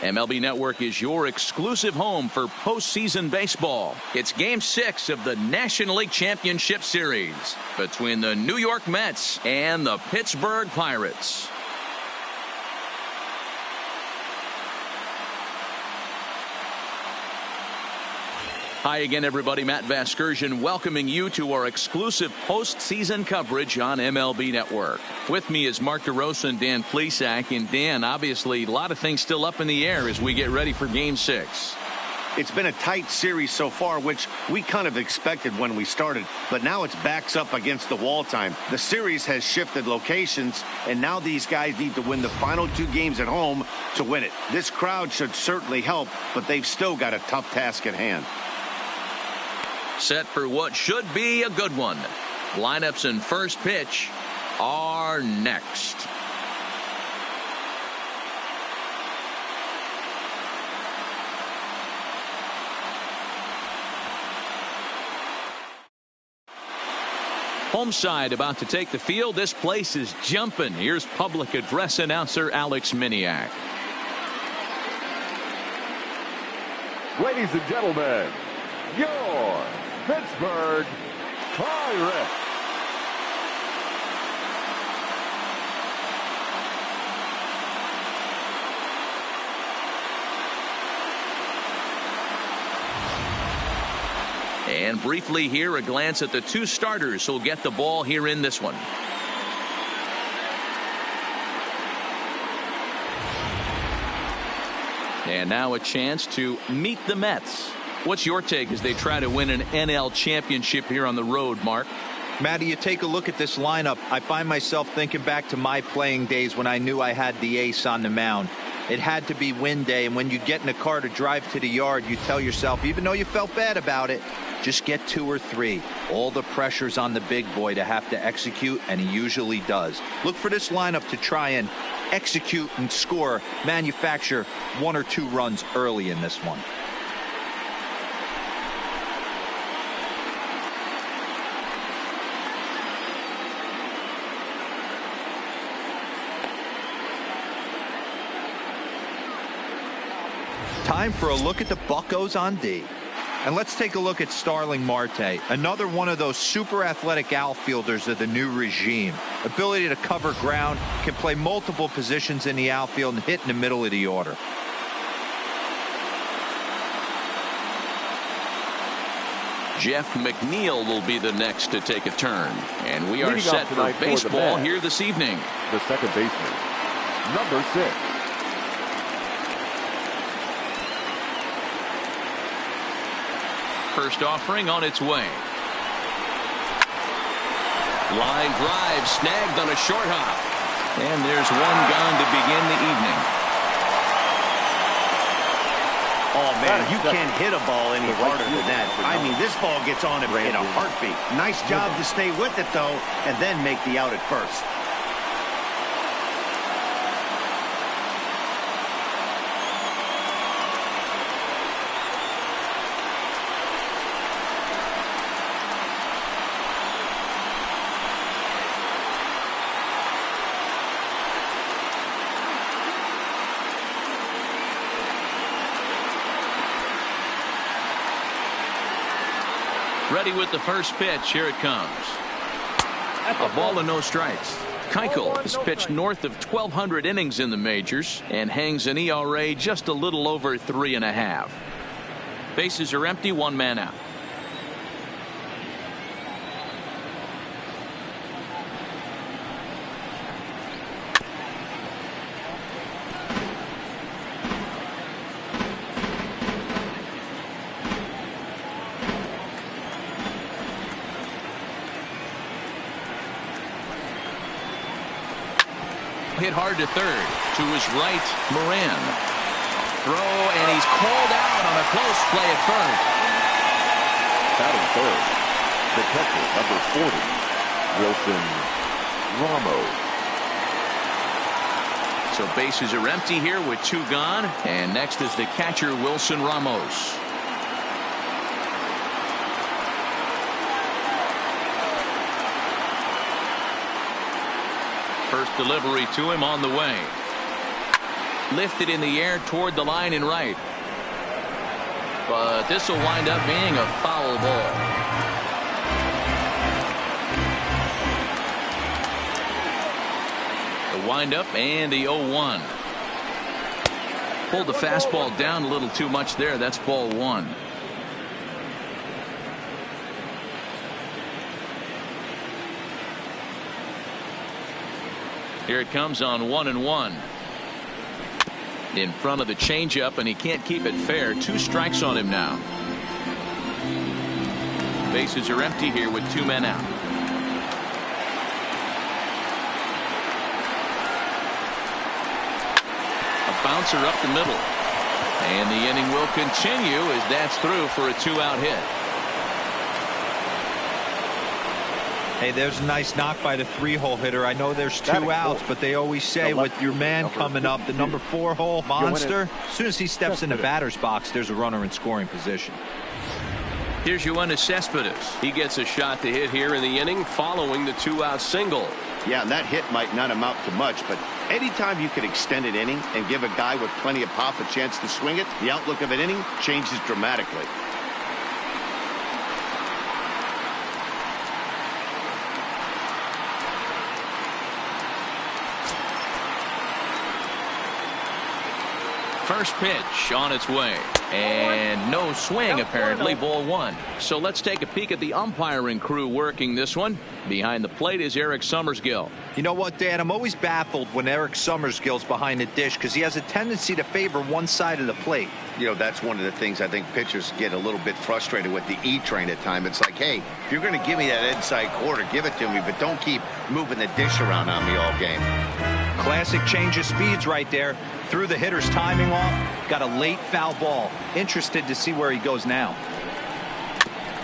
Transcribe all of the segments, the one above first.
MLB Network is your exclusive home for postseason baseball. It's Game 6 of the National League Championship Series between the New York Mets and the Pittsburgh Pirates. Hi again, everybody. Matt Vasgersian welcoming you to our exclusive postseason coverage on MLB Network. With me is Mark DeRosa and Dan Plesac. And Dan, obviously, a lot of things still up in the air as we get ready for Game 6. It's been a tight series so far, which we kind of expected when we started, but now it's backs up against the wall time. The series has shifted locations, and now these guys need to win the final 2 games at home to win it. This crowd should certainly help, but they've still got a tough task at hand. Set for what should be a good one. Lineups and first pitch are next. Home side about to take the field. This place is jumping. Here's public address announcer Alex Miniak. Ladies and gentlemen, your Pittsburgh Pirates. And briefly here, a glance at the 2 starters who'll get the ball here in this one. And now a chance to meet the Mets. What's your take as they try to win an NL championship here on the road, Mark? Matty, you take a look at this lineup. I find myself thinking back to my playing days when I knew I had the ace on the mound. It had to be win day, and when you get in a car to drive to the yard, you tell yourself, even though you felt bad about it, just get 2 or 3. All the pressure's on the big boy to have to execute, and he usually does. Look for this lineup to try and execute and score, manufacture 1 or 2 runs early in this one. Time for a look at the Buccos on D. And let's take a look at Starling Marte, another one of those super athletic outfielders of the new regime. Ability to cover ground, can play multiple positions in the outfield and hit in the middle of the order. Jeff McNeil will be the next to take a turn. And we are Leading set for baseball here this evening. The second baseman, number 6. First offering on its way. Line drive snagged on a short hop. And there's one gone to begin the evening. Oh, man, you can't hit a ball any harder than that. I mean, this ball gets on him in a heartbeat. Nice job to stay with it, though, and then make the out at first. Ready with the first pitch. Here it comes. A ball and no strikes. Keuchel has pitched north of 1,200 innings in the majors and hangs an ERA just a little over 3.5. Bases are empty, 1 man out. Hit hard to third. To his right, Moran. Throw, and he's called out on a close play at first. Batting third, the catcher, number 40, Wilson Ramos. So bases are empty here with 2 gone. And next is the catcher, Wilson Ramos. First delivery to him on the way. Lifted in the air toward the line and right. But this will wind up being a foul ball. The windup and the 0-1. Pulled the fastball down a little too much there. That's ball one. Here it comes on 1-1. In front of the changeup, and he can't keep it fair. 2 strikes on him now. Bases are empty here with 2 men out. A bouncer up the middle. And the inning will continue as that's through for a 2-out hit. Hey, there's a nice knock by the 3-hole hitter. I know there's 2 outs, but they always say with your man coming up, the number 4-hole monster, as soon as he steps in the batter's box, there's a runner in scoring position. Here's Yoenis Cespedes. He gets a shot to hit here in the inning following the 2-out single. Yeah, and that hit might not amount to much, but anytime you can extend an inning and give a guy with plenty of pop a chance to swing it, the outlook of an inning changes dramatically. First pitch on its way. And no swing, apparently, ball one. So let's take a peek at the umpiring crew working this one. Behind the plate is Eric Summersgill. You know what, Dan? I'm always baffled when Eric Summersgill's behind the dish because he has a tendency to favor one side of the plate. You know, that's one of the things I think pitchers get a little bit frustrated with the E-train at times. It's like, hey, if you're going to give me that inside quarter, give it to me, but don't keep moving the dish around on me all game. Classic change of speeds right there. Threw the hitter's timing off. Got a late foul ball. Interested to see where he goes now.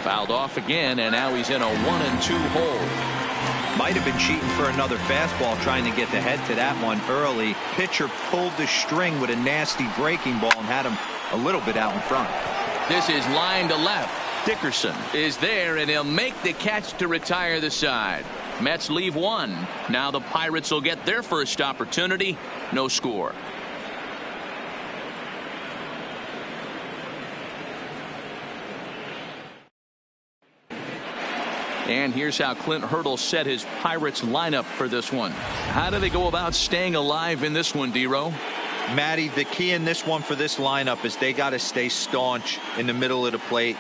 Fouled off again, and now he's in a 1-2 hole. Might have been cheating for another fastball, trying to get the head to that one early. Pitcher pulled the string with a nasty breaking ball and had him a little bit out in front. This is line to left. Dickerson is there, and he'll make the catch to retire the side. Mets leave one. Now the Pirates will get their first opportunity. No score. And here's how Clint Hurdle set his Pirates lineup for this one. How do they go about staying alive in this one, D-Row? Matty, the key in this one for this lineup is they got to stay staunch in the middle of the plate.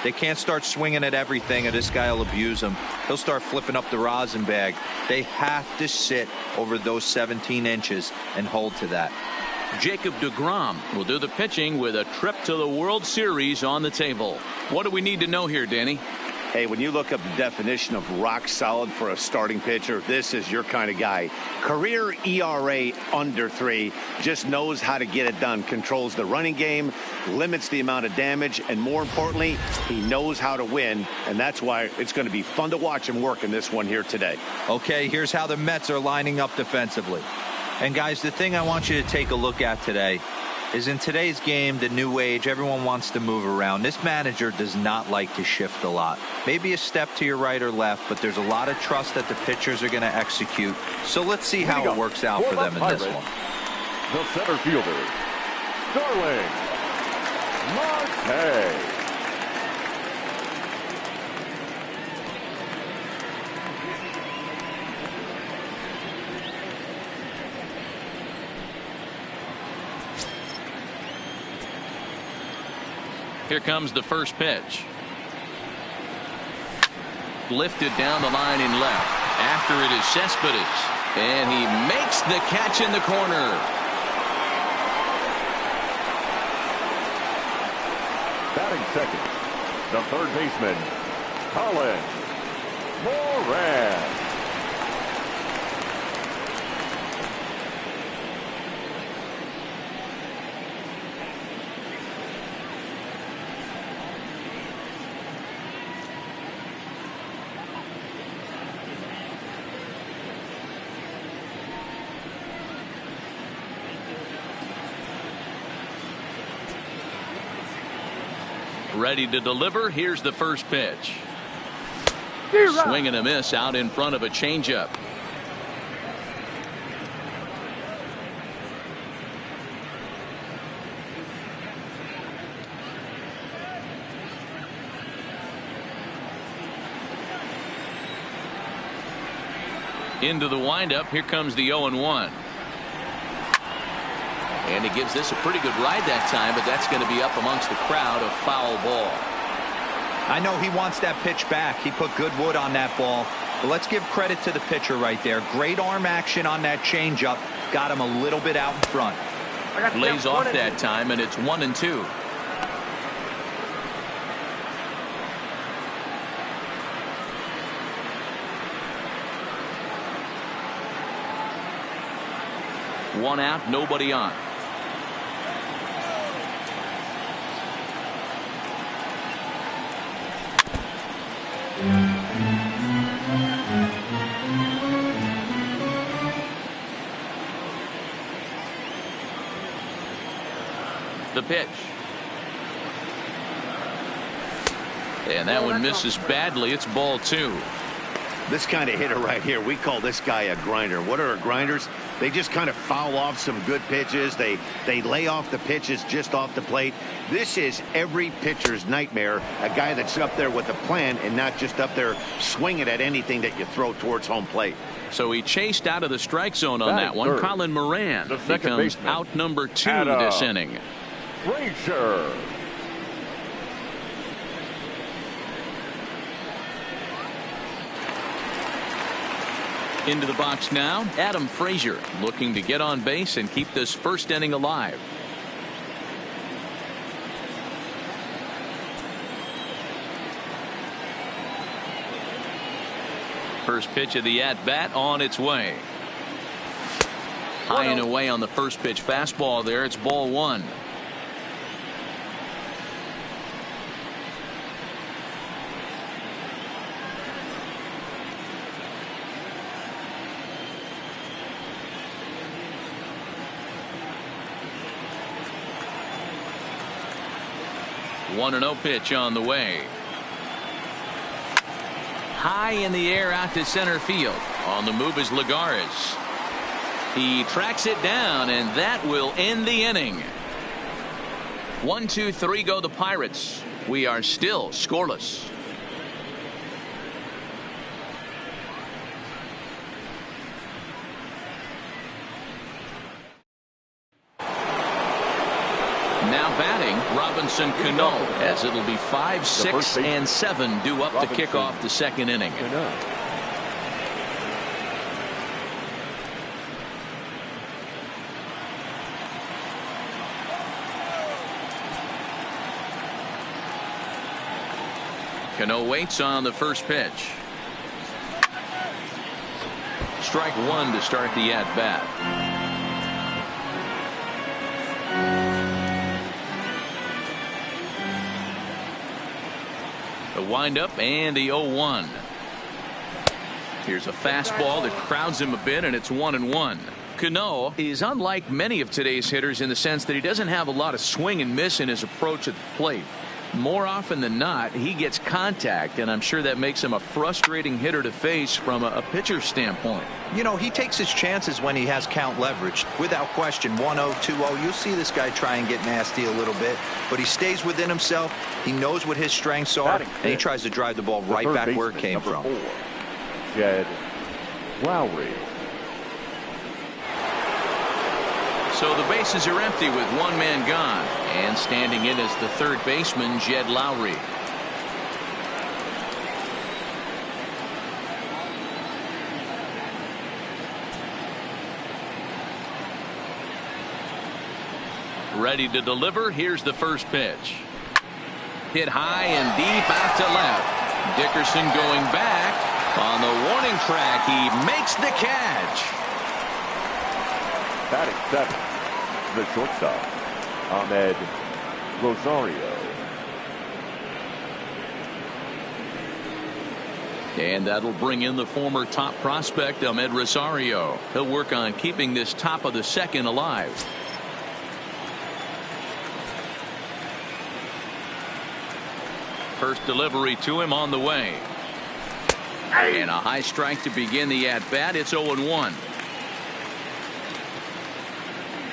They can't start swinging at everything, or this guy will abuse them. He'll start flipping up the rosin bag. They have to sit over those 17 inches and hold to that. Jacob deGrom will do the pitching with a trip to the World Series on the table. What do we need to know here, Danny? Hey, when you look up the definition of rock solid for a starting pitcher, this is your kind of guy. Career ERA under 3, just knows how to get it done, controls the running game, limits the amount of damage, and more importantly, he knows how to win, and that's why it's going to be fun to watch him work in this one here today. Okay, here's how the Mets are lining up defensively. And guys, the thing I want you to take a look at today is in today's game, the new age, everyone wants to move around. This manager does not like to shift a lot. Maybe a step to your right or left, but there's a lot of trust that the pitchers are going to execute. So let's see how it works out for them in this one. The center fielder, Starling Marte. Here comes the first pitch. Lifted down the line in left. After it is Cespedes. And he makes the catch in the corner. Batting second, the third baseman, Colin Moran. Ready to deliver. Here's the first pitch. Swing and a miss out in front of a changeup. Into the windup. Here comes the 0-1. And he gives this a pretty good ride that time, but that's going to be up amongst the crowd. A foul ball. I know he wants that pitch back. He put good wood on that ball. But let's give credit to the pitcher right there. Great arm action on that changeup. Got him a little bit out in front. Lays off that time, and it's 1-2. One out, nobody on. The pitch. And that one misses badly. It's ball 2. This kind of hitter right here, we call this guy a grinder. What are grinders? They just kind of foul off some good pitches. They lay off the pitches just off the plate. This is every pitcher's nightmare, a guy that's up there with a plan and not just up there swinging at anything that you throw towards home plate. So he chased out of the strike zone on that one. Third. Colin Moran becomes out number 2 this inning. Frazier. Into the box now, Adam Frazier looking to get on base and keep this first inning alive. First pitch of the at-bat on its way. High and away on the first pitch fastball there. It's ball 1. One 1-0 pitch on the way. High in the air out to center field. On the move is Lagares. He tracks it down, and that will end the inning. 1, 2, 3 go the Pirates. We are still scoreless. Now batting, Robinson Cano, as it'll be 5, 6, and 7 due up to kick off the second inning. Cano waits on the first pitch. Strike 1 to start the at-bat. The windup and the 0-1. Here's a fastball that crowds him a bit, and it's 1-1. Cano is unlike many of today's hitters in the sense that he doesn't have a lot of swing and miss in his approach at the plate. More often than not, he gets contact, and I'm sure that makes him a frustrating hitter to face from a pitcher's standpoint. You know, he takes his chances when he has count leverage. Without question, 1-0, 2-0. You'll see this guy try and get nasty a little bit, but he stays within himself. He knows what his strengths are, and he tries to drive the ball right back where it came from. 4, Jed Lowry. So the bases are empty with one man gone, and standing in is the third baseman, Jed Lowry. Ready to deliver. Here's the first pitch. Hit high and deep out to left. Dickerson going back on the warning track. He makes the catch. Batting 7, the shortstop, Ahmed Rosario. And that'll bring in the former top prospect, Ahmed Rosario. He'll work on keeping this top of the second alive. First delivery to him on the way. And a high strike to begin the at-bat. It's 0-1.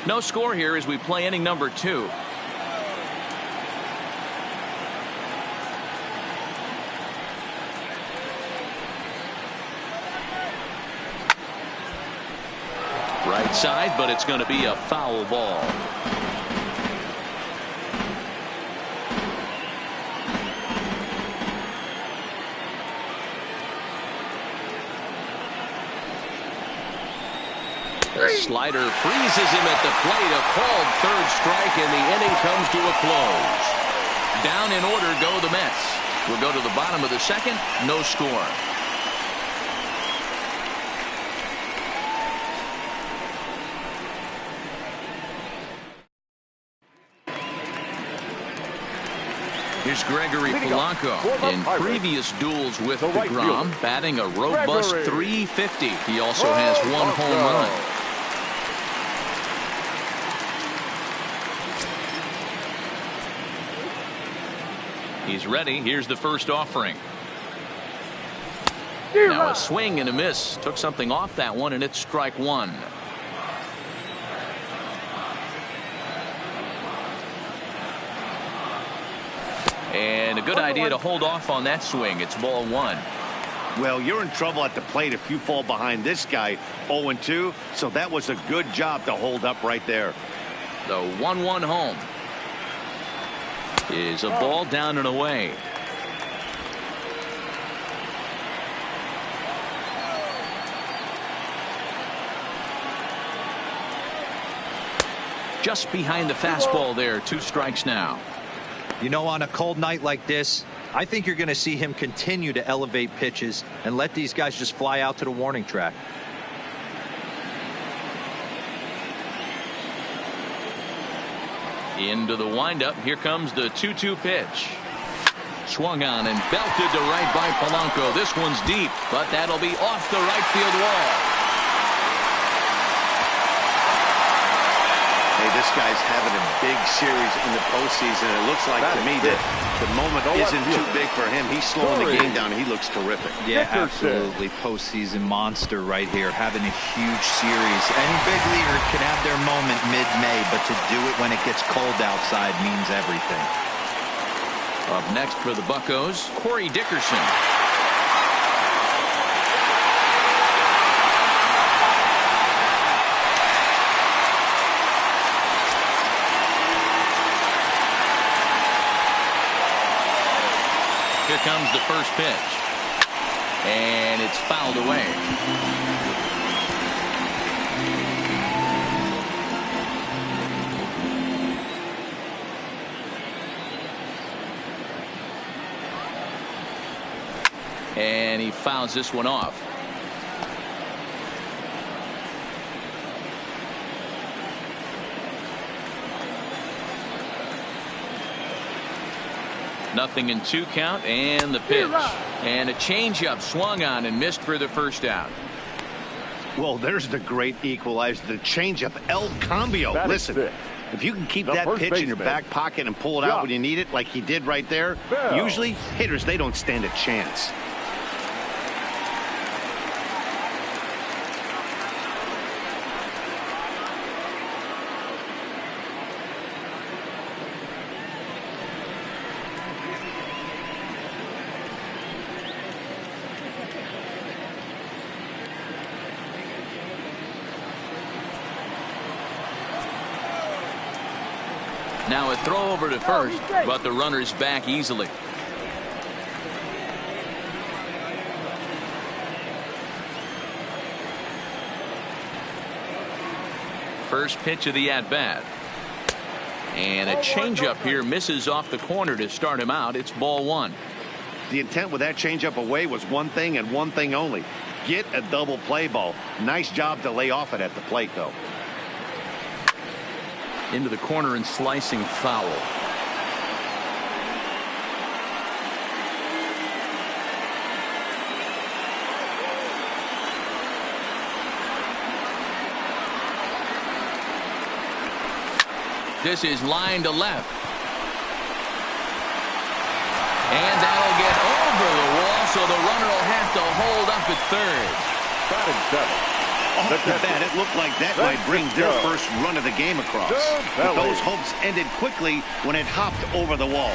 No score here as we play inning number 2. Right side, but it's going to be a foul ball. The slider freezes him at the plate. A called third strike, and the inning comes to a close. Down in order go the Mets. We'll go to the bottom of the second. No score. Here's Gregory Polanco. In previous duels with DeGrom, batting a robust .350. He also has one home run. He's ready. Here's the first offering. Now a swing and a miss. Took something off that one, and it's strike one. And a good idea to hold off on that swing. It's ball one. Well, you're in trouble at the plate if you fall behind this guy 0-2. So that was a good job to hold up right there. The 1-1 home is a ball down and away. Just behind the fastball there. 2 strikes now. You know, on a cold night like this, I think you're going to see him continue to elevate pitches and let these guys just fly out to the warning track. Into the windup. Here comes the 2-2 pitch. Swung on and belted to right by Polanco. This one's deep, but that'll be off the right field wall. Hey, this guy's having a big series in the postseason. It looks like to me that the moment isn't too big for him. He's slowing the game down. He looks terrific. Yeah, absolutely. Postseason monster right here, having a huge series. Any big leaguer can have their moment mid-May, but to do it when it gets cold outside means everything. Up next for the Buccos, Corey Dickerson. Here comes the first pitch. And it's fouled away. And he fouls this one off. Nothing in 2 count, and the pitch. And a changeup swung on and missed for the first out. Well, there's the great equalizer, the changeup, El Cambio. Listen, if you can keep that pitch in your back pocket and pull it out when you need it, like he did right there, usually hitters, they don't stand a chance. Now a throw over to first, but the runner's back easily. First pitch of the at-bat. And a changeup here misses off the corner to start him out. It's ball one. The intent with that changeup away was one thing and one thing only. Get a double play ball. Nice job to lay off it at the plate, though. Into the corner and slicing foul. This is line to left. And that'll get over the wall, so the runner will have to hold up at third. Batting seventh. Off the bat, it looked like that might bring their first run of the game across. But those hopes ended quickly when it hopped over the wall.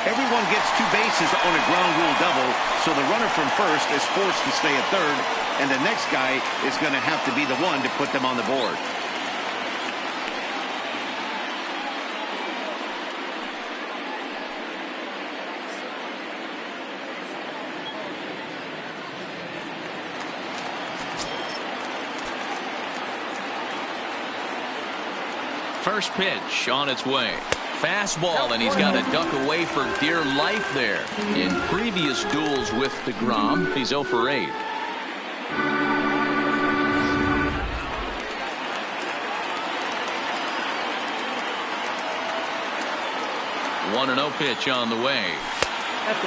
Everyone gets 2 bases on a ground rule double, so the runner from first is forced to stay at third, and the next guy is going to have to be the one to put them on the board. First pitch on its way. Fastball, and he's got to duck away for dear life there. In previous duels with DeGrom, he's 0 for 8. 1-0 pitch on the way.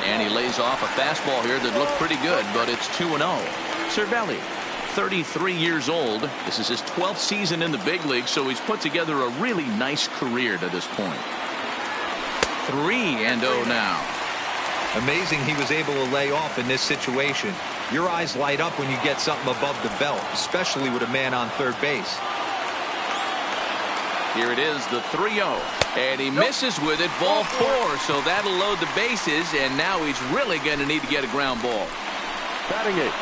And he lays off a fastball here that looked pretty good, but it's 2-0. Cervelli, 33 years old. This is his 12th season in the big league, so he's put together a really nice career to this point. 3-0 now. Amazing he was able to lay off in this situation. Your eyes light up when you get something above the belt, especially with a man on third base. Here it is, the 3-0. And he misses with it, ball 4. So that'll load the bases, and now he's really going to need to get a ground ball. Batting it,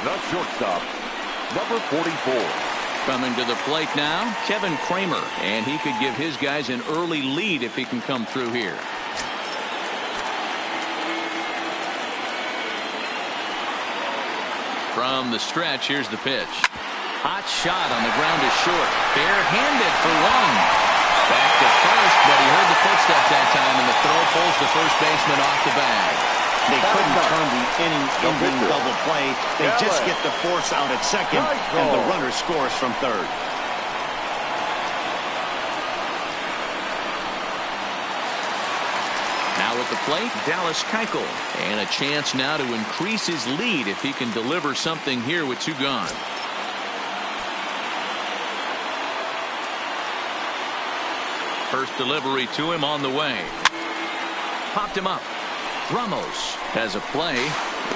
the shortstop, number 44. Coming to the plate now, Kevin Kramer. And he could give his guys an early lead if he can come through here. From the stretch, here's the pitch. Hot shot on the ground is short. Bare-handed for 1. Back to first, but he heard the footsteps that time, and the throw pulls the first baseman off the bag. They couldn't turn the inning-ending double play. They just get the force out at second, and the runner scores from third. Now at the plate, Dallas Keuchel. And a chance now to increase his lead if he can deliver something here with 2 gone. First delivery to him on the way. Popped him up. Ramos has a play.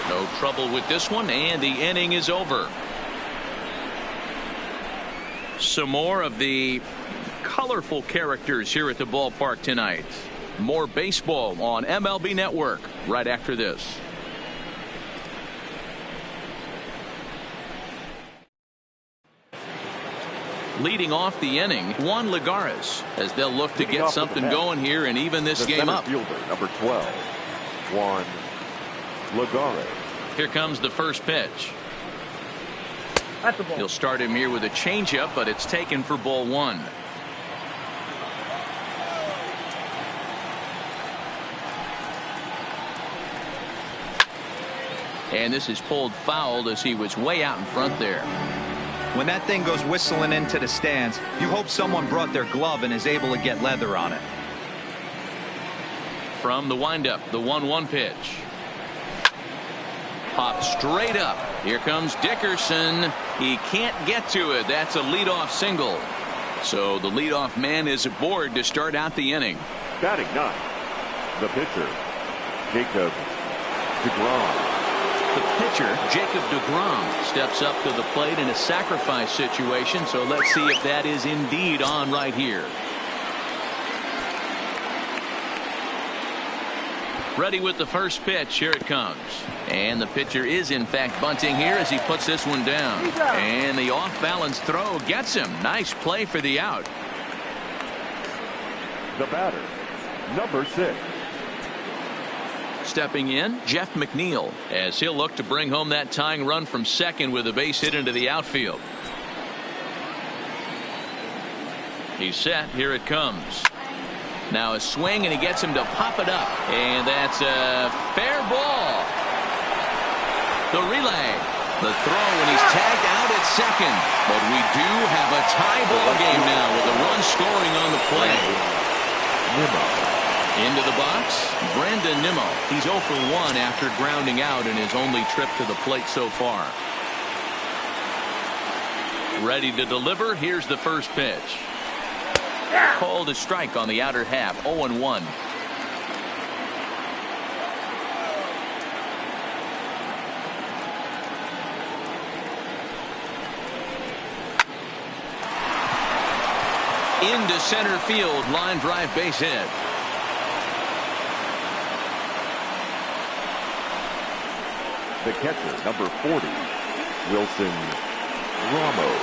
No trouble with this one, and the inning is over. Some more of the colorful characters here at the ballpark tonight. More baseball on MLB Network right after this. Leading off the inning, Juan Lagares, as they'll look to get something going here and even this game up. Fielder, number 12, Juan Lagares. Here comes the first pitch. He'll start him here with a changeup, but it's taken for ball 1. And this is pulled foul as he was way out in front there. When that thing goes whistling into the stands, you hope someone brought their glove and is able to get leather on it. From the windup, the 1-1 pitch. Pop straight up. Here comes Dickerson. He can't get to it. That's a leadoff single. So the leadoff man is aboard to start out the inning. Batting 9, the pitcher, Jacob DeGrom. The pitcher, Jacob DeGrom, steps up to the plate in a sacrifice situation, so let's see if that is indeed on right here. Ready with the first pitch. Here it comes. And the pitcher is in fact bunting here as he puts this one down. And the off-balance throw gets him. Nice play for the out. The batter, number 6. Stepping in, Jeff McNeil, as he'll look to bring home that tying run from second with a base hit into the outfield. He's set. Here it comes. Now a swing, and he gets him to pop it up. And that's a fair ball. The relay. The throw, and he's tagged out at second. But we do have a tie ball game now with a run scoring on the play. Into the box, Brandon Nimmo. He's 0 for 1 after grounding out in his only trip to the plate so far. Ready to deliver. Here's the first pitch. Called a strike on the outer half. 0-1. Into center field. Line drive base hit. The catcher, number 40, Wilson Ramos.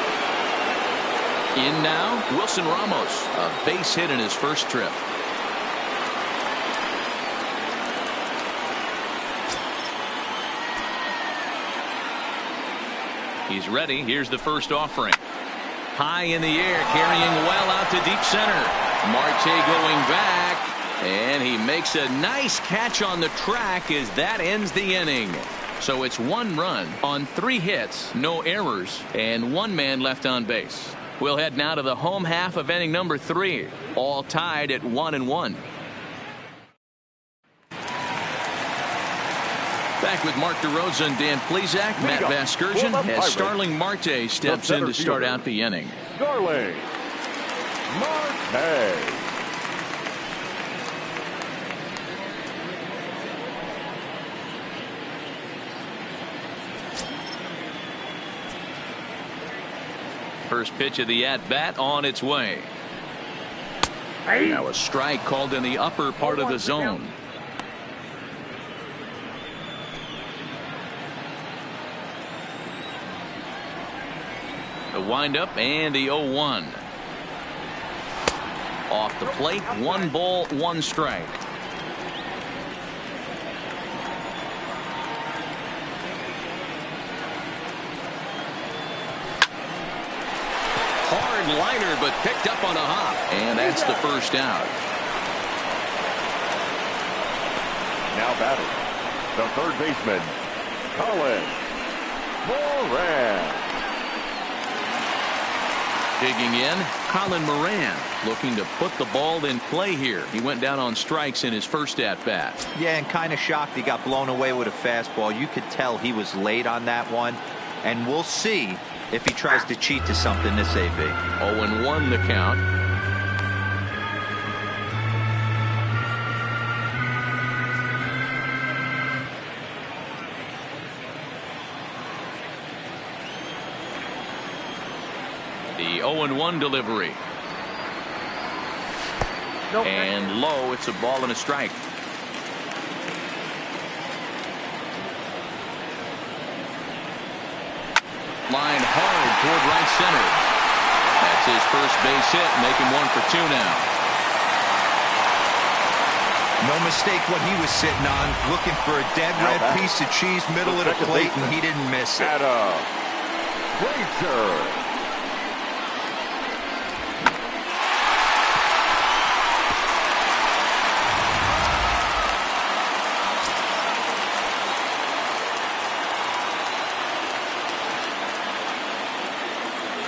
In now, Wilson Ramos, a base hit in his first trip. He's ready. Here's the first offering. High in the air, carrying well out to deep center. Marte going back, and he makes a nice catch on the track as that ends the inning. So it's 1 run on 3 hits, no errors, and 1 man left on base. We'll head now to the home half of inning number 3, all tied at 1-1. Back with Mark DeRosa and Dan Plesac. Matt Vasgersian as Starling Marte steps in to start out the inning. Starling Marte. First pitch of the at-bat on its way. Now a strike called in the upper part of the zone. The windup and the 0-1. Off the plate, 1 ball, 1 strike. Hard liner, but picked up on a hop, and that's the first out. Now batting, the third baseman, Colin Moran. Digging in, Colin Moran looking to put the ball in play here. He went down on strikes in his first at-bat. Yeah, and kind of shocked he got blown away with a fastball. You could tell he was late on that one, and we'll see if he tries to cheat to something this AB. 0-1 the count. The 0-1 delivery. Nope. And low, it's a ball and a strike. Line hard toward right center. That's his first base hit, making 1 for 2 now. No mistake what he was sitting on, looking for a dead red piece of cheese middle of the plate, and he didn't miss it. Adam Frazier.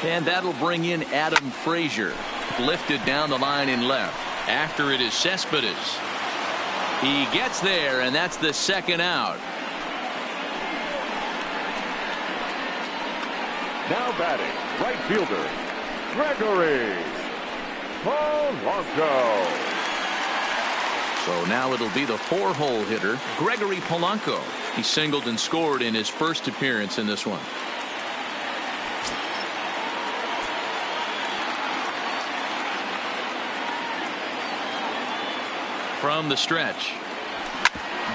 And that'll bring in Adam Frazier. Lifted down the line in left. After it is Cespedes. He gets there, and that's the second out. Now batting, right fielder, Gregory Polanco. So now it'll be the 4-hole hitter, Gregory Polanco. He singled and scored in his first appearance in this one. From the stretch.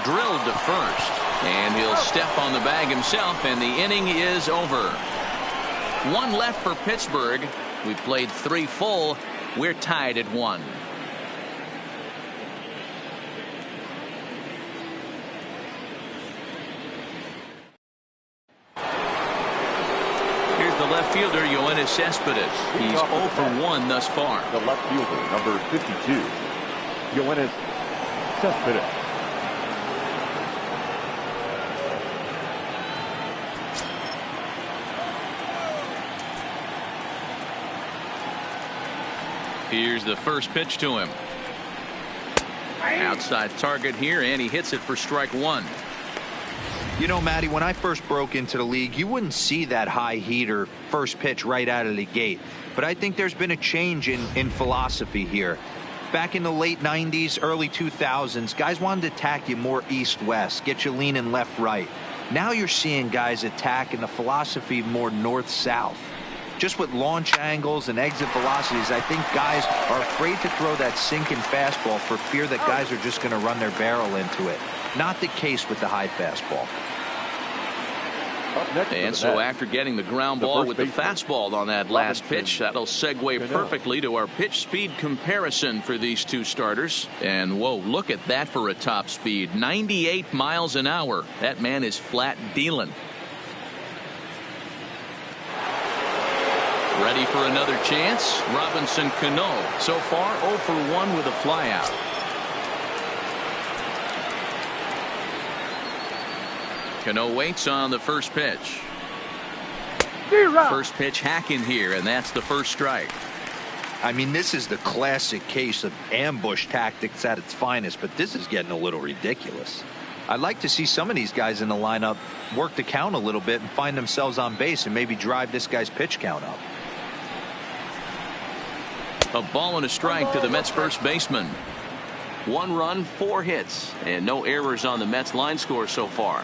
Drilled to first. And he'll step on the bag himself, and the inning is over. 1 left for Pittsburgh. We played 3 full. We're tied at 1. Here's the left fielder, Yoenis Cespedes. He's 0 for 1 thus far. The left fielder, number 52, Yoenis Cespedes. Here's the first pitch to him. Outside target here, and he hits it for strike 1. You know, Matty, when I first broke into the league, you wouldn't see that high heater first pitch right out of the gate. But I think there's been a change in philosophy here. Back in the late 90s, early 2000s, guys wanted to attack you more east-west, get you leaning left-right. Now you're seeing guys attack in the philosophy more north-south. Just with launch angles and exit velocities, I think guys are afraid to throw that sinking fastball for fear that guys are just going to run their barrel into it. Not the case with the high fastball. Up next And so after getting the ground ball with the fastball on that last pitch, that'll segue perfectly to our pitch speed comparison for these two starters. And whoa, look at that for a top speed. 98 miles an hour. That man is flat dealing. Ready for another chance. Robinson Cano so far 0 for 1 with a flyout. Cano waits on the first pitch. First pitch hacking here, and that's the first strike. I mean, this is the classic case of ambush tactics at its finest, but this is getting a little ridiculous. I'd like to see some of these guys in the lineup work the count a little bit and find themselves on base and maybe drive this guy's pitch count up. A ball and a strike to the Mets first baseman. 1 run, 4 hits, and no errors on the Mets line score so far.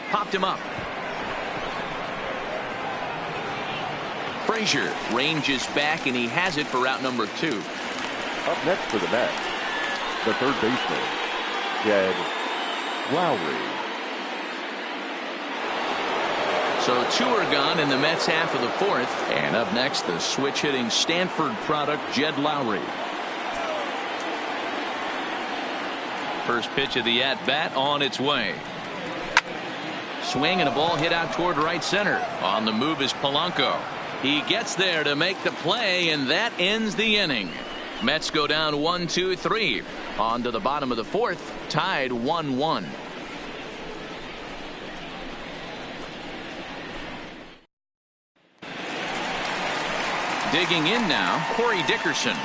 Popped him up. Frazier ranges back, and he has it for out number 2. Up next for the Mets, the third baseman, Jed Lowry. So 2 are gone in the Mets half of the 4th. And up next, the switch hitting Stanford product, Jed Lowry. First pitch of the at-bat on its way. Swing and a ball hit out toward right center. On the move is Polanco. He gets there to make the play, and that ends the inning. Mets go down 1-2-3. On to the bottom of the 4th, tied 1-1. Digging in now, Corey Dickerson.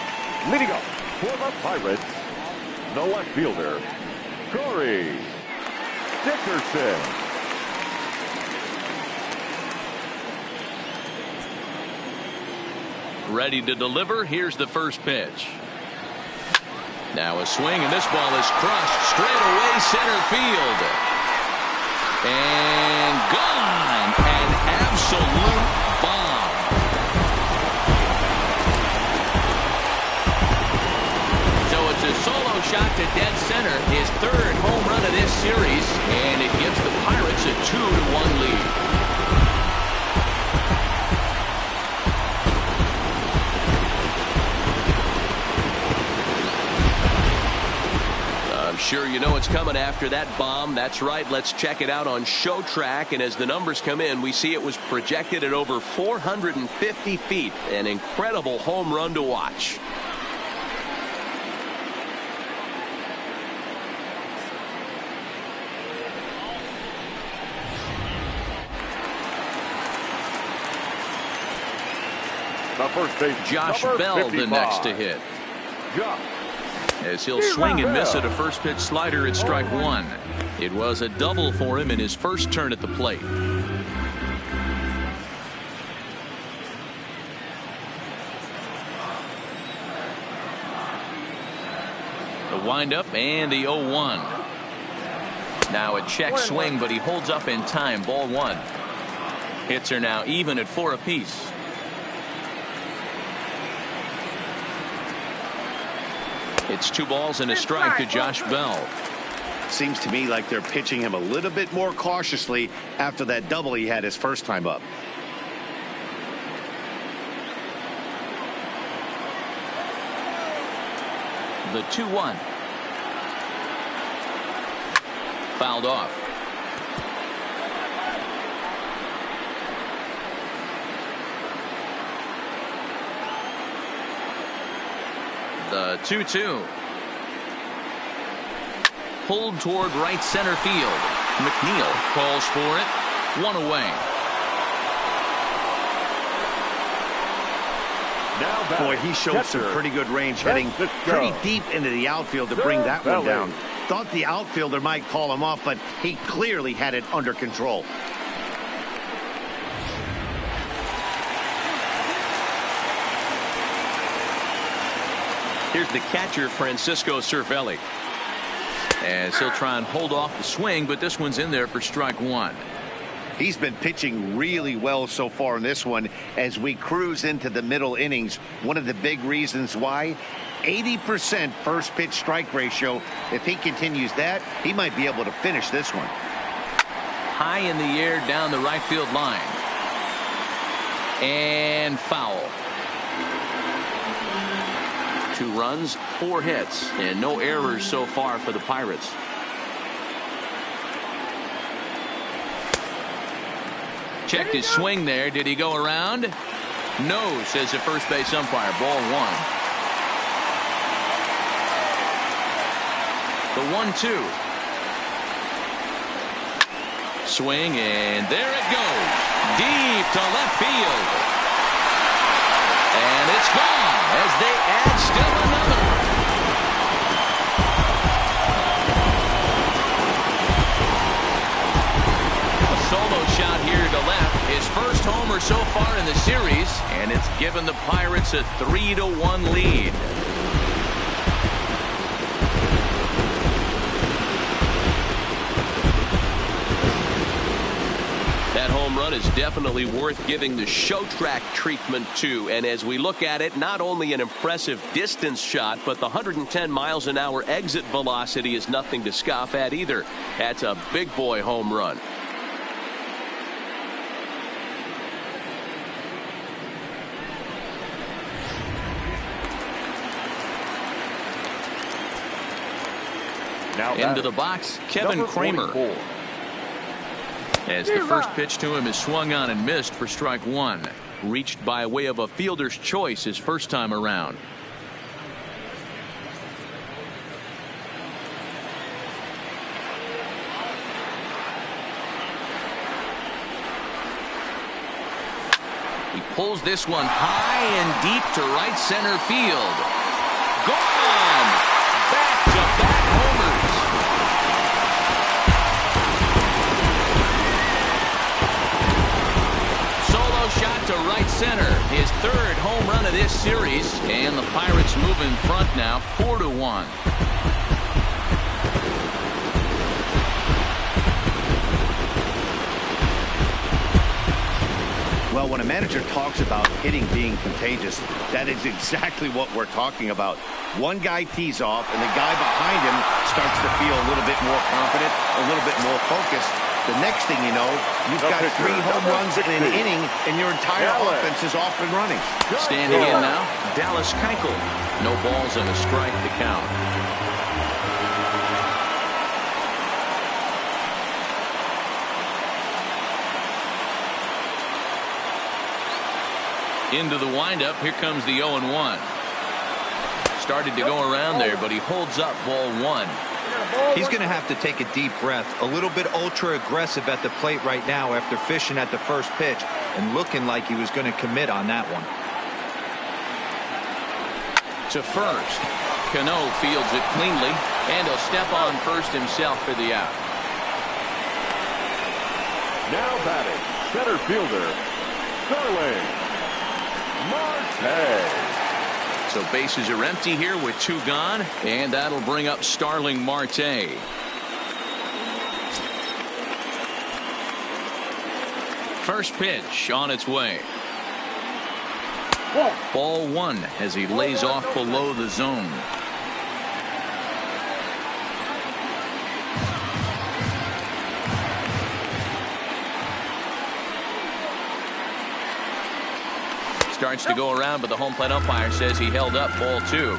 Leading up for the Pirates, the left fielder, Corey Dickerson. Ready to deliver. Here's the first pitch. Now a swing, and this ball is crushed straight away center field. And gone. An absolute bomb. So it's a solo shot to dead center. His 3rd home run of this series. And it gives the Pirates a 2-1 lead. Sure, you know it's coming after that bomb. That's right. Let's check it out on Show Track. And as the numbers come in, we see it was projected at over 450 feet. An incredible home run to watch. The first base, Josh Bell, 55. the next to hit. Josh. As he'll swing and miss at a first pitch slider at strike 1. It was a double for him in his first turn at the plate. The windup and the 0-1. Now a check swing, but he holds up in time. Ball 1. Hits are now even at 4 apiece. It's 2 balls and a strike to Josh Bell. Seems to me like they're pitching him a little bit more cautiously after that double he had his first time up. The 2-1. Fouled off. The 2-2. Pulled toward right center field. McNeil calls for it. 1 away. Boy, he showed some pretty good range, hitting pretty deep into the outfield to bring that one down. Thought the outfielder might call him off, but he clearly had it under control. Here's the catcher, Francisco Cervelli. As he'll try and hold off the swing, but this one's in there for strike 1. He's been pitching really well so far in this one as we cruise into the middle innings. One of the big reasons why 80% first pitch strike ratio. If he continues that, he might be able to finish this one. High in the air down the right field line. And foul. 2 runs, 4 hits, and no errors so far for the Pirates. Checked his swing there. Did he go around? No, says the first base umpire. Ball 1. The 1-2. Swing, and there it goes. Deep to left field. And it's gone as they add still another. A solo shot here to left. His first homer so far in the series, and it's given the Pirates a 3-1 lead. That home run is definitely worth giving the show track treatment to. And as we look at it, not only an impressive distance shot, but the 110 miles an hour exit velocity is nothing to scoff at either. That's a big boy home run. Now into the box, Kevin Kramer. As the first pitch to him is swung on and missed for strike 1. Reached by way of a fielder's choice his first time around. He pulls this one high and deep to right center field. Gone! Back-to-back homers. Solo shot to right center. His 3rd home run of this series. And the Pirates move in front now 4-1. Well, when a manager talks about hitting being contagious, that is exactly what we're talking about. One guy tees off, and the guy behind him starts to feel a little bit more confident, a little bit more focused. The next thing you know, you've got 3 home runs in an inning, and your entire offense is off and running. Standing in now, Dallas Keuchel. No balls and a strike to count. Into the windup. Here comes the 0-1. Started to go around there, but he holds up ball 1. He's going to have to take a deep breath. A little bit ultra aggressive at the plate right now after fishing at the first pitch and looking like he was going to commit on that one. To first. Cano fields it cleanly, and he'll step on first himself for the out. Now batting, center fielder, Sterling Marte. So bases are empty here with 2 gone, and that'll bring up Starling Marte. First pitch on its way. Ball 1 as he lays off below the zone. Starts to go around, but the home plate umpire says he held up ball 2.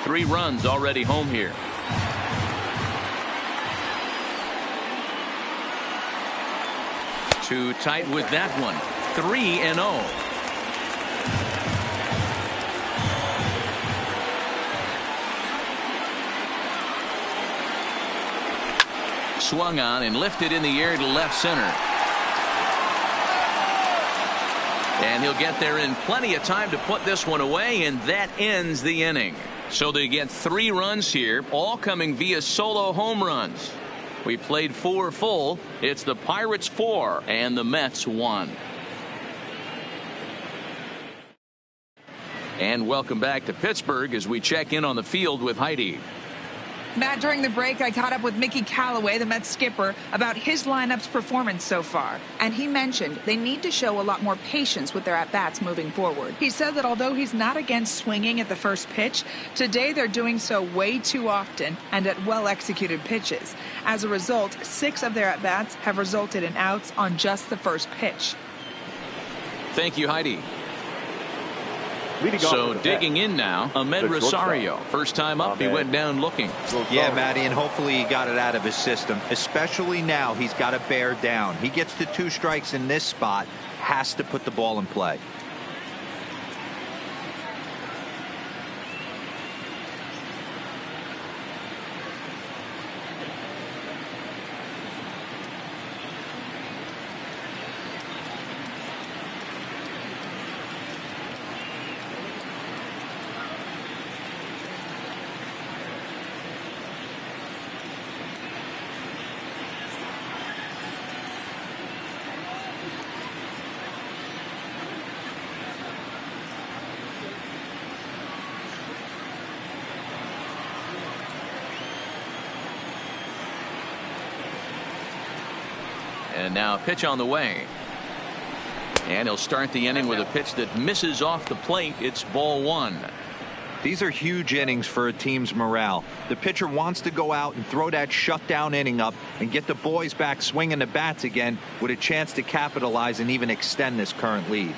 Three runs already home here. Too tight with that one. 3-0. Swung on and lifted in the air to left center. And he'll get there in plenty of time to put this one away, and that ends the inning. So they get 3 runs here, all coming via solo home runs. We played 4 full. It's the Pirates 4 and the Mets 1. And welcome back to Pittsburgh as we check in on the field with Heidi. Matt, during the break, I caught up with Mickey Callaway, the Mets skipper, about his lineup's performance so far. And he mentioned they need to show a lot more patience with their at-bats moving forward. He said that although he's not against swinging at the first pitch, today they're doing so way too often and at well-executed pitches. As a result, 6 of their at-bats have resulted in outs on just the first pitch. Thank you, Heidi. So digging in now, Ahmed Rosario. First time up, he went down looking. Yeah, Matty, and hopefully he got it out of his system. Especially now, he's got to bear down. He gets the 2 strikes in this spot, has to put the ball in play. And now a pitch on the way. And he'll start the inning with a pitch that misses off the plate. It's ball 1. These are huge innings for a team's morale. The pitcher wants to go out and throw that shutdown inning up and get the boys back swinging the bats again with a chance to capitalize and even extend this current lead.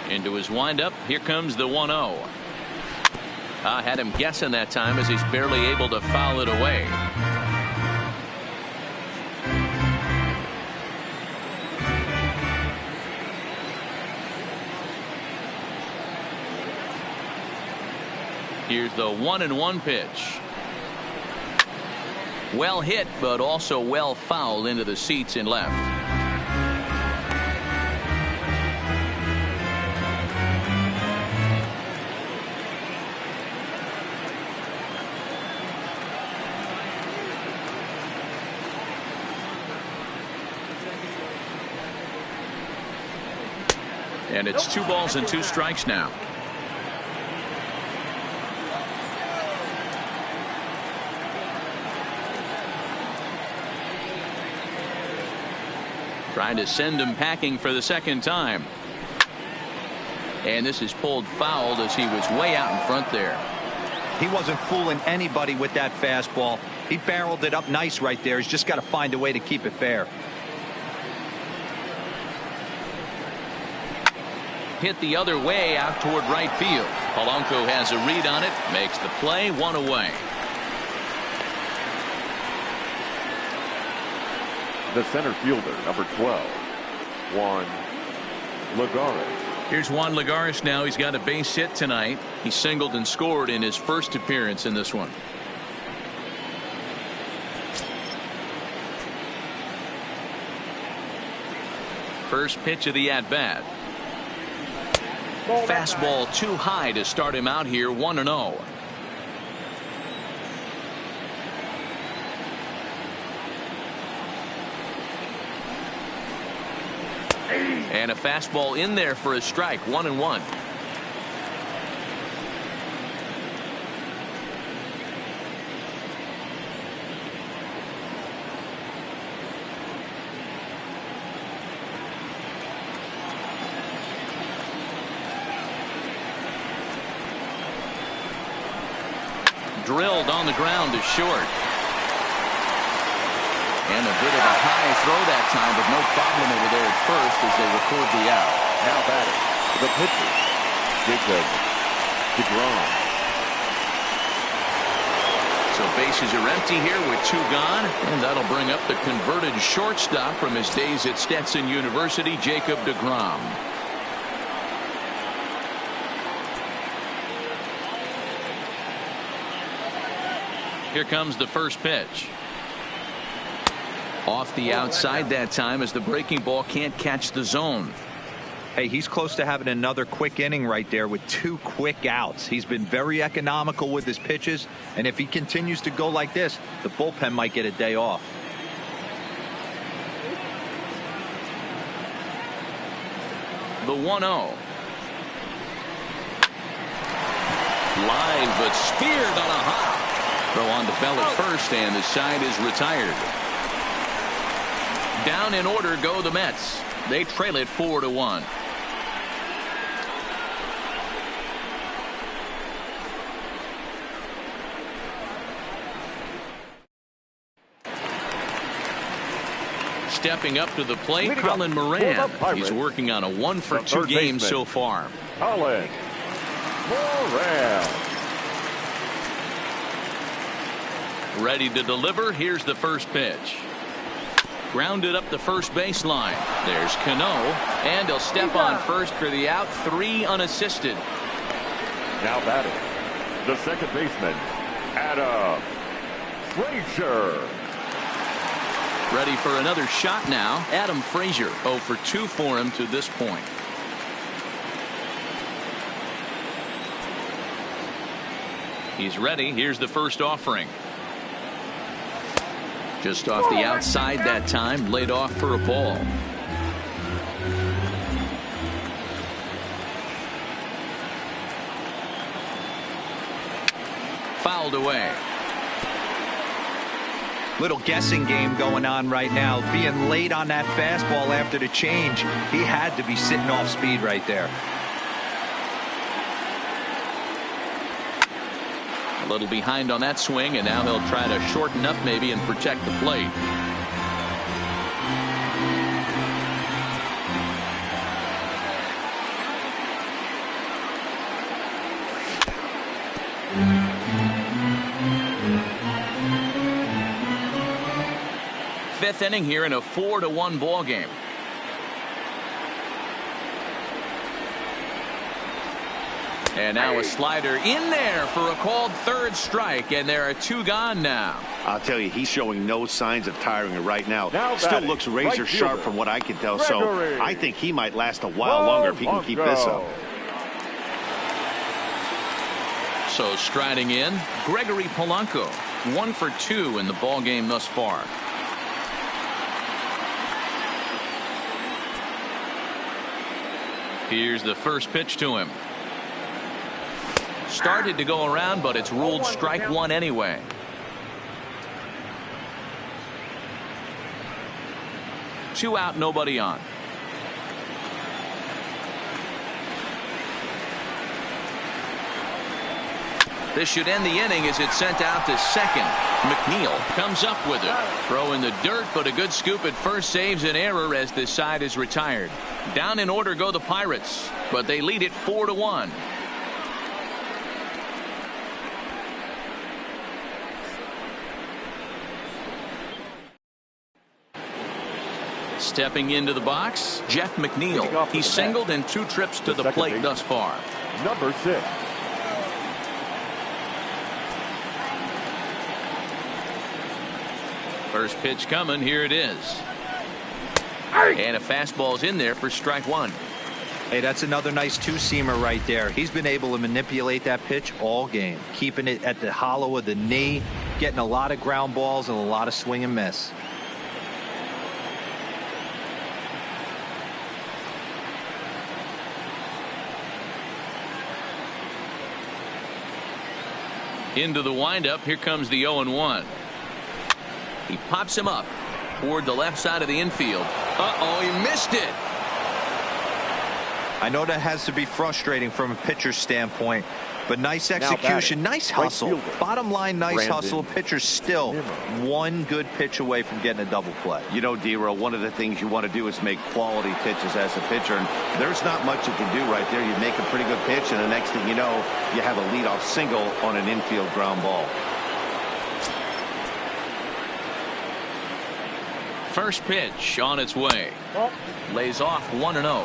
Into his windup. Here comes the 1-0. I had him guessing that time as he's barely able to foul it away. Here's the 1-1 pitch. Well hit, but also well fouled into the seats and left. And it's 2 balls and 2 strikes now. Trying to send him packing for the second time. And this is pulled foul as he was way out in front there. He wasn't fooling anybody with that fastball. He barreled it up nice right there. He's just got to find a way to keep it fair. Hit the other way out toward right field. Polanco has a read on it. Makes the play. 1 away. The center fielder, number 12, Juan Lagares. Here's Juan Lagares now. He's got a base hit tonight. He singled and scored in his first appearance in this one. First pitch of the at-bat. Fastball too high to start him out here. 1-0. And a fastball in there for a strike. 1-1. Drilled on the ground to short. And a bit of a high throw that time, but no problem over there at first as they record the out. Now batting, the pitcher, Jacob DeGrom. So bases are empty here with 2 gone, and that'll bring up the converted shortstop from his days at Stetson University, Jacob DeGrom. Here comes the first pitch. Off the outside that time as the breaking ball can't catch the zone. Hey, he's close to having another quick inning right there with 2 quick outs. He's been very economical with his pitches, and if he continues to go like this, the bullpen might get a day off. The 1-0. Line, but speared on a hop. Throw on the bell at first, and the side is retired. Down in order go the Mets. They trail it 4-1. Stepping up to the plate, Colin Moran. He's working on a 1-for-2 game so far. Colin Moran. Ready to deliver. Here's the first pitch. Grounded up the first baseline. There's Cano, and he'll step on first for the out. 3 unassisted. Now batting, the second baseman, Adam Frazier. Ready for another shot now. Adam Frazier, 0 for 2 for him to this point. He's ready. Here's the first offering. Just off the outside that time, laid off for a ball. Fouled away. Little guessing game going on right now. Being late on that fastball after the change. He had to be sitting off speed right there. A little behind on that swing, and now they'll try to shorten up maybe and protect the plate. Fifth inning here in a 4-1 ball game. And now a slider in there for a called third strike, and there are 2 gone now. I'll tell you, he's showing no signs of tiring right now. Now still looks razor sharp from what I can tell. So I think he might last a while longer if he can keep this up. So striding in, Gregory Polanco, 1 for 2 in the ball game thus far. Here's the first pitch to him. Started to go around, but it's ruled strike 1 anyway. Two out, nobody on. This should end the inning as it's sent out to second. McNeil comes up with it. Throw in the dirt, but a good scoop at first saves an error as this side is retired. Down in order go the Pirates, but they lead it 4-1. Stepping into the box, Jeff McNeil. He's singled in 2 trips to the plate thus far. Number 6. First pitch coming. Here it is. And a fastball's in there for strike 1. Hey, that's another nice 2-seamer right there. He's been able to manipulate that pitch all game, keeping it at the hollow of the knee, getting a lot of ground balls and a lot of swing and miss. Into the windup. Here comes the 0-1. He pops him up toward the left side of the infield. Uh-oh, he missed it. I know that has to be frustrating from a pitcher's standpoint, but nice execution, nice hustle. Right, bottom line, nice Brandon hustle. Pitcher's still one good pitch away from getting a double play. You know, D-Row, one of the things you want to do is make quality pitches as a pitcher, and there's not much you can do right there. You make a pretty good pitch, and the next thing you know, you have a leadoff single on an infield ground ball. First pitch on its way. Lays off 1-0.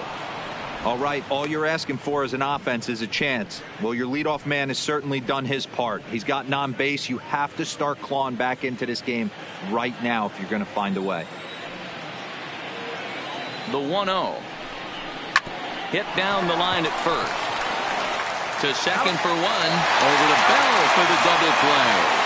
All right, all you're asking for as an offense is a chance. Well, your leadoff man has certainly done his part. He's gotten on base. You have to start clawing back into this game right now if you're going to find a way. The 1-0. Hit down the line at first. To second for 1. Over the bell for the double play.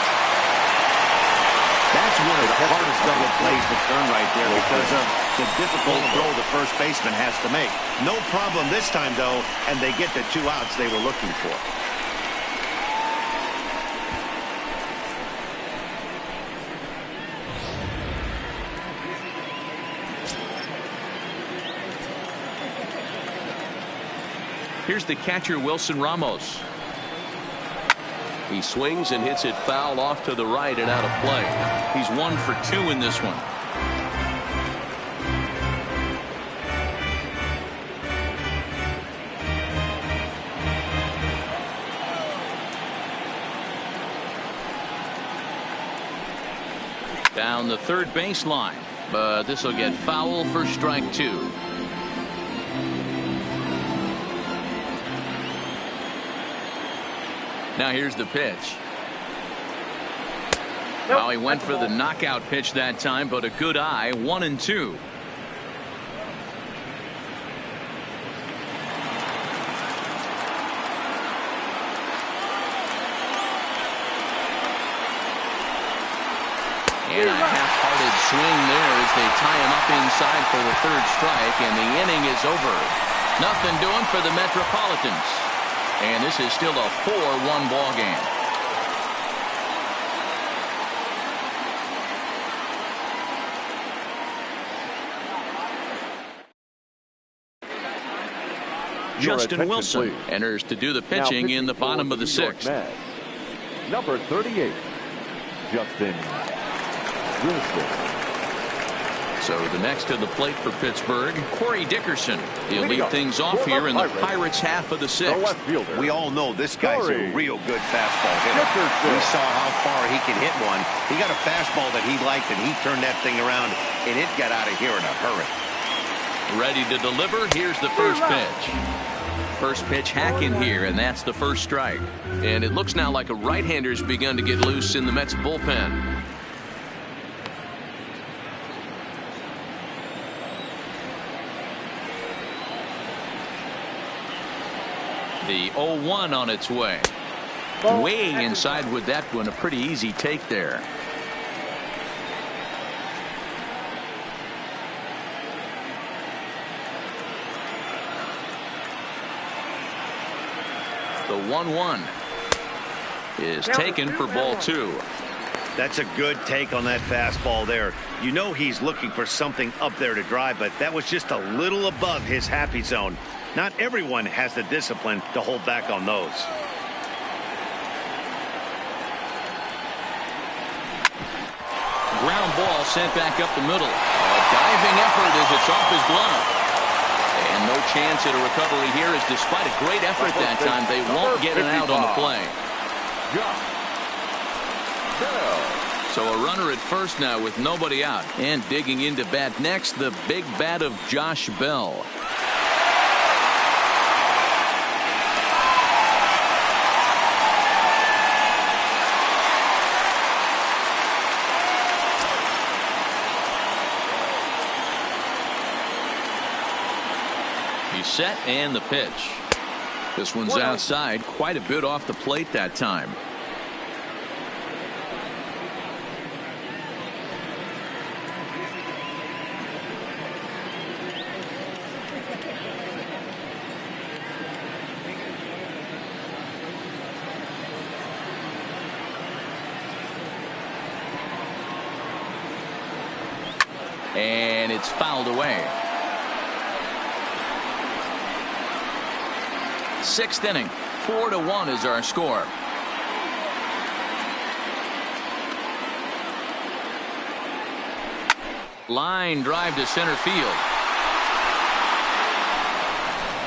That's one of the hardest double plays to turn right there because of the difficult throw the first baseman has to make. No problem this time, though, and they get the 2 outs they were looking for. Here's the catcher, Wilson Ramos. He swings and hits it foul off to the right and out of play. He's 1 for 2 in this one. Down the third baseline, but this will get foul for strike 2. Now here's the pitch. Well, he went for the knockout pitch that time, but a good eye. 1-2. And a half-hearted swing there as they tie him up inside for the third strike, and the inning is over. Nothing doing for the Metropolitans. And this is still a 4-1 ball game. Justin Wilson enters to do the pitching in the bottom of the 6th. Number 38, Justin Wilson. So the next to the plate for Pittsburgh, Corey Dickerson. He'll lead things off here in the Pirates' half of the 6th. We all know this guy's a real good fastball hitter. We saw how far he could hit one. He got a fastball that he liked, and he turned that thing around, and it got out of here in a hurry. Ready to deliver. Here's the first pitch. First pitch hacking here, and that's the first strike. And it looks now like a right-hander's begun to get loose in the Mets bullpen. The 0-1 on its way. Way inside with that one. A pretty easy take there. The 1-1 is taken for ball 2. That's a good take on that fastball there. You know he's looking for something up there to drive, but that was just a little above his happy zone. Not everyone has the discipline to hold back on those. Ground ball sent back up the middle. A diving effort as it's off his glove. And no chance at a recovery here, as despite a great effort that time, they won't get it out on the play. So a runner at first now with nobody out. And digging into bat next, the big bat of Josh Bell. He's set, and the pitch. This one's outside, quite a bit off the plate that time. And it's fouled away. 6th inning, 4-1 is our score. Line drive to center field.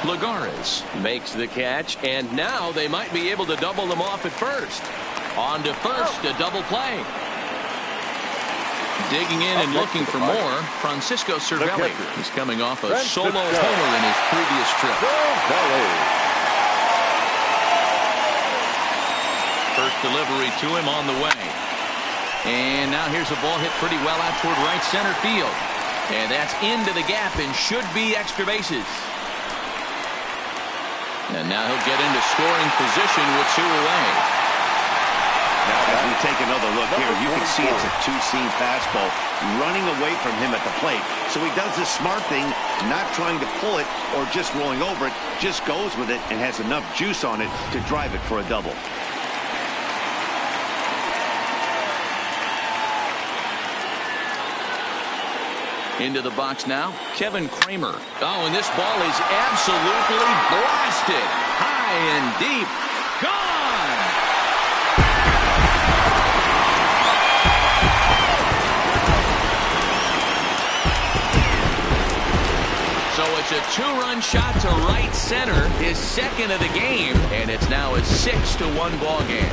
Lagares makes the catch, and now they might be able to double them off at first. On to first, a double play. Digging in and looking for more, Francisco Cervelli. He's coming off a solo homer in his previous trip. First delivery to him on the way. And now here's a ball hit pretty well out toward right center field. And that's into the gap and should be extra bases. And now he'll get into scoring position with 2 away. Now as we take another look here, you can see it's a two-seam fastball running away from him at the plate. So he does the smart thing, not trying to pull it or just rolling over it, just goes with it and has enough juice on it to drive it for a double. Into the box now, Kevin Kramer. Oh, and this ball is absolutely blasted. High and deep. Gone! So it's a two-run shot to right center, his second of the game, and it's now a 6-1 ball game.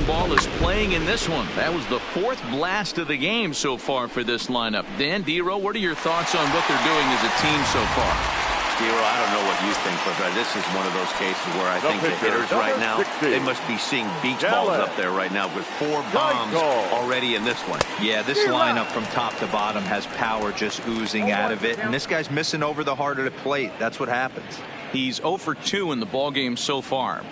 Ball is playing in this one. That was the fourth blast of the game so far for this lineup. Dan, D-Row, what are your thoughts on what they're doing as a team so far? D-Row, I don't know what you think, but this is one of those cases where I think the hitters right now, they must be seeing beach balls up there right now with 4 bombs already in this one. Yeah, this lineup from top to bottom has power just oozing out of it, and this guy's missing over the heart of the plate. That's what happens. He's 0 for 2 in the ball game so far.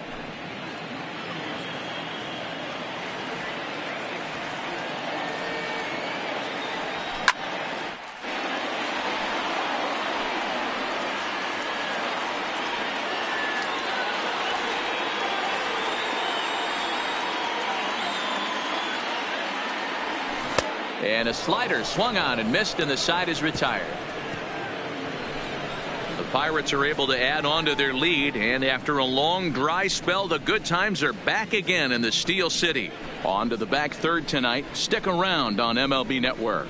And a slider swung on and missed, and the side is retired. The Pirates are able to add on to their lead, and after a long dry spell, the good times are back again in the Steel City. On to the back third tonight. Stick around on MLB Network.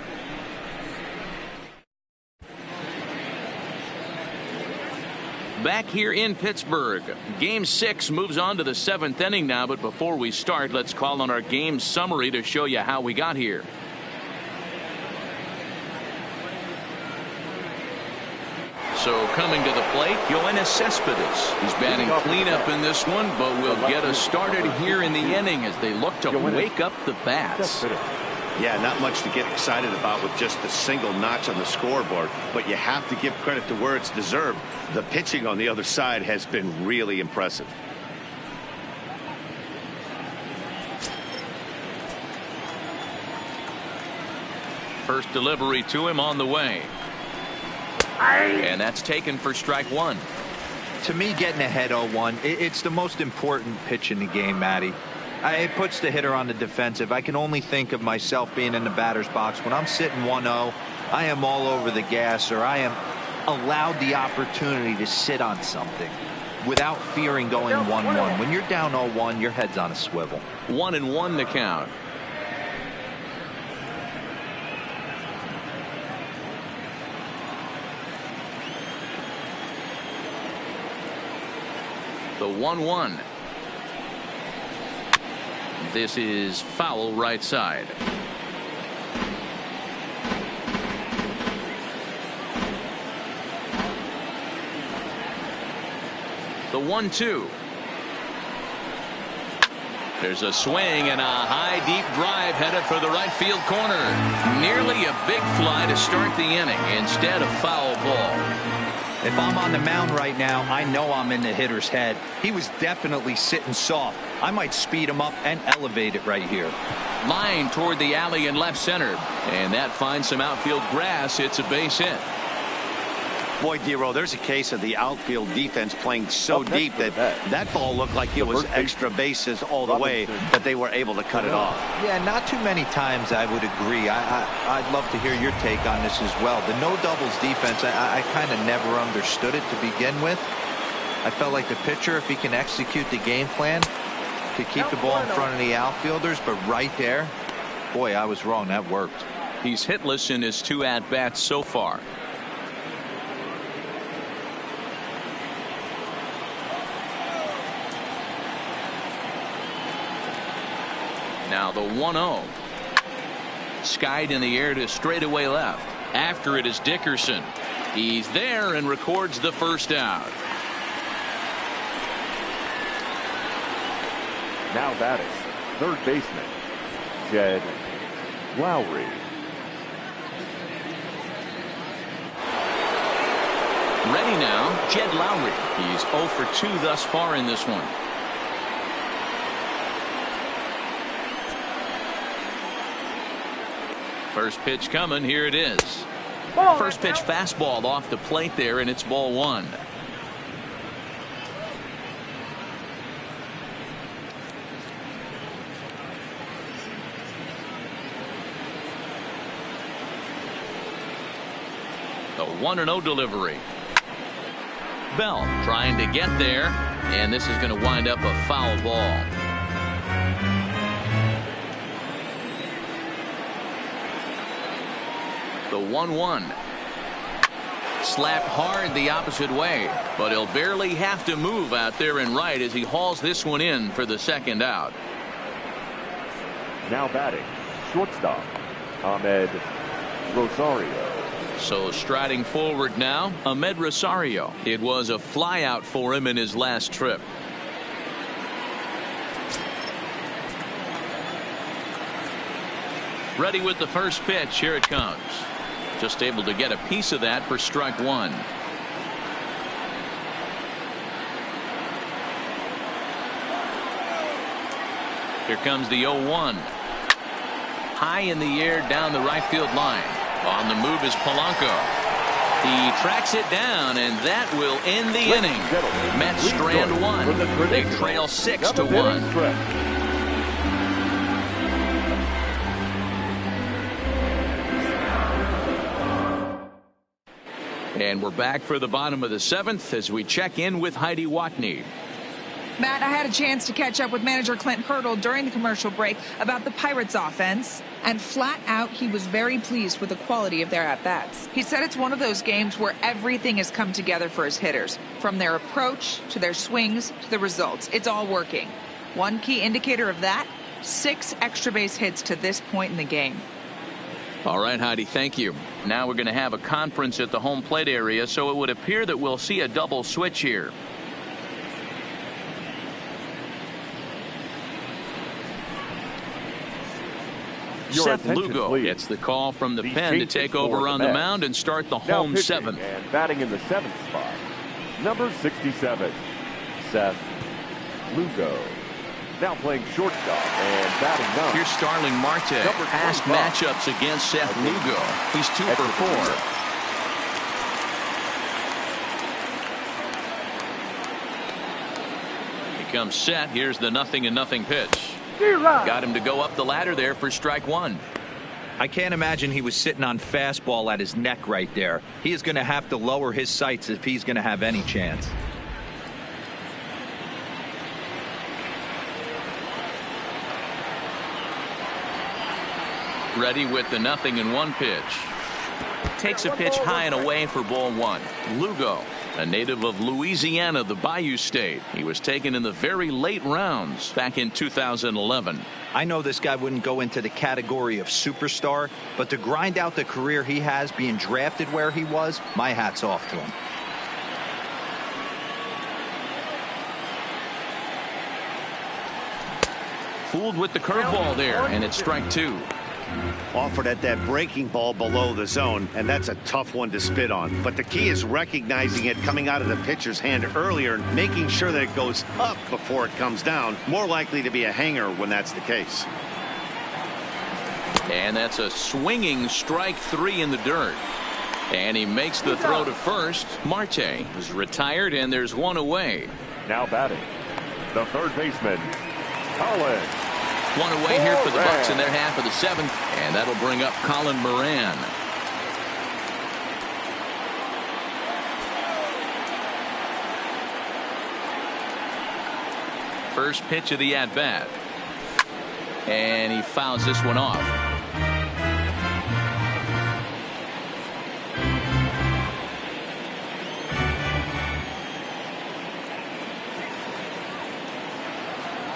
Back here in Pittsburgh, Game 6 moves on to the 7th inning now, but before we start, let's call on our game summary to show you how we got here. So coming to the plate, Yoenis Cespedes. He's batting cleanup in this one, but will get us started here in the inning as they look to wake up the bats. Yeah, not much to get excited about with just a single notch on the scoreboard, but you have to give credit to where it's deserved. The pitching on the other side has been really impressive. First delivery to him on the way. And that's taken for strike one. To me, getting ahead 0-1, it's the most important pitch in the game, Matty. It puts the hitter on the defensive. I can only think of myself being in the batter's box. When I'm sitting 1-0, I am all over the gas, or I am allowed the opportunity to sit on something without fearing going 1-1. When you're down 0-1, your head's on a swivel. 1-1 to count. The 1-1. This is foul right side. The 1-2. There's a swing and a high deep drive headed for the right field corner. Nearly a big fly to start the inning instead of foul ball. If I'm on the mound right now, I know I'm in the hitter's head. He was definitely sitting soft. I might speed him up and elevate it right here. Line toward the alley in left center, and that finds some outfield grass. It's a base hit. Boy, D-Row, there's a case of the outfield defense playing so deep that that ball looked like it was extra bases all the way, but they were able to cut it off. Yeah, not too many times I would agree. I'd love to hear your take on this as well. The no doubles defense, I kind of never understood it to begin with. I felt like the pitcher, if he can execute the game plan, to keep the ball in front of the outfielders, but right there, boy, I was wrong. That worked. He's hitless in his 2 at-bats so far. Now the 1-0. Skied in the air to straightaway left. After it is Dickerson. He's there and records the first out. Now batting, third baseman, Jed Lowry. Ready now, Jed Lowry. He's 0 for 2 thus far in this one. First pitch coming. Here it is. First pitch fastball off the plate there, and it's ball 1. 1-0 delivery. Bell trying to get there, and this is going to wind up a foul ball. The 1-1. Slapped hard the opposite way, but he'll barely have to move out there in right as he hauls this one in for the second out. Now batting, shortstop, Ahmed Rosario. So striding forward now, Ahmed Rosario. It was a fly out for him in his last trip. Ready with the first pitch. Here it comes. Just able to get a piece of that for strike one. Here comes the 0-1. High in the air down the right field line. On the move is Polanco. He tracks it down, and that will end the inning. Mets strand one. They trail 6-1. And we're back for the bottom of the 7th as we check in with Heidi Watney. Matt, I had a chance to catch up with manager Clint Hurdle during the commercial break about the Pirates offense, and flat out he was very pleased with the quality of their at-bats. He said it's one of those games where everything has come together for his hitters, from their approach to their swings to the results. It's all working. One key indicator of that, 6 extra base hits to this point in the game. All right, Heidi, thank you. Now we're going to have a conference at the home plate area, so it would appear that we'll see a double switch here. Seth Lugo gets the call from the pen to take over on the mound and start the home 7th. And batting in the 7th spot, number 67, Seth Lugo. Now playing shortstop and batting 9. Here's Starling Marte. Past matchups against Seth Lugo. He's 2 for 4. He comes set. Here's the 0-0 pitch. Got him to go up the ladder there for strike one. I can't imagine he was sitting on fastball at his neck right there. He is going to have to lower his sights if he's going to have any chance. Ready with the 0-1 pitch. Takes a pitch high and away for ball 1. Lugo, a native of Louisiana, the Bayou State. He was taken in the very late rounds back in 2011. I know this guy wouldn't go into the category of superstar, but to grind out the career he has being drafted where he was, my hat's off to him. Fooled with the curveball there, and it's strike 2. Offered at that breaking ball below the zone, and that's a tough one to spit on. But the key is recognizing it coming out of the pitcher's hand earlier and making sure that it goes up before it comes down. More likely to be a hanger when that's the case. And that's a swinging strike 3 in the dirt. And he makes the throw to first. Marte is retired, and there's one away. Now batting, the third baseman, Colin. One away here for the Bucks in their half of the 7th, and that'll bring up Colin Moran. First pitch of the at-bat, and he fouls this one off.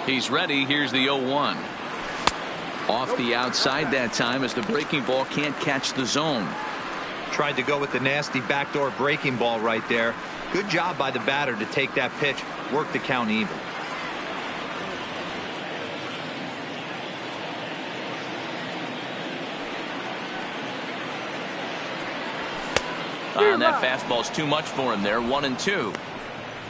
He's ready. Here's the 0-1. Off the outside that time as the breaking ball can't catch the zone. Tried to go with the nasty backdoor breaking ball right there. Good job by the batter to take that pitch, work the count even. And that fastball's too much for him there. 1-2.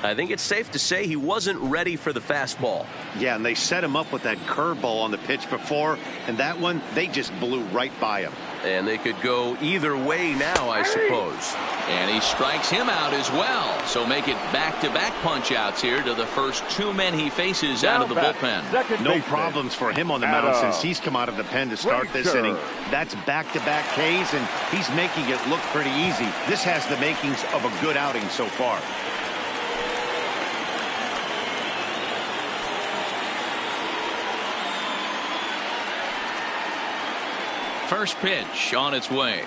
I think it's safe to say he wasn't ready for the fastball. Yeah, and they set him up with that curveball on the pitch before, and that one, they just blew right by him. And they could go either way now, I suppose. And he strikes him out as well. So make it back-to-back punch-outs here to the first two men he faces out of the bullpen. No problems for him on the mound since he's come out of the pen to start this inning. That's back-to-back Ks, and he's making it look pretty easy. This has the makings of a good outing so far. First pitch on its way.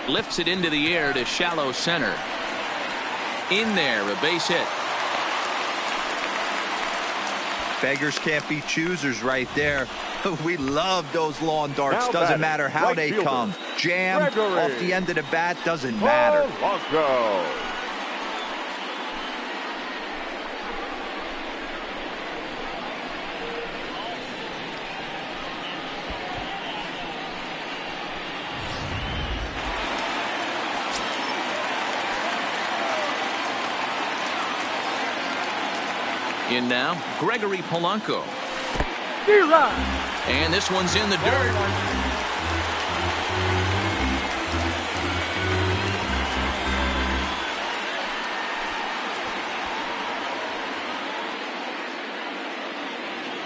Lifts it into the air to shallow center. In there, a base hit. Beggars can't be choosers right there. We love those lawn darts. Now doesn't matter how they come. Jam off the end of the bat doesn't matter. In now, Gregory Polanco. And this one's in the dirt.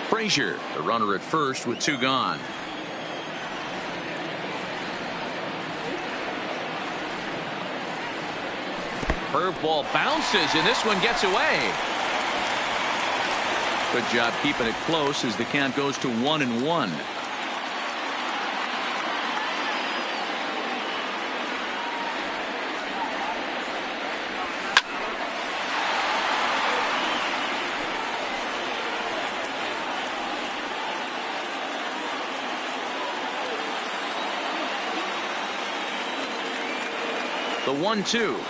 Frazier, the runner at first with two gone. Curveball bounces, and this one gets away. Good job keeping it close as the count goes to 1-1. The 1-2.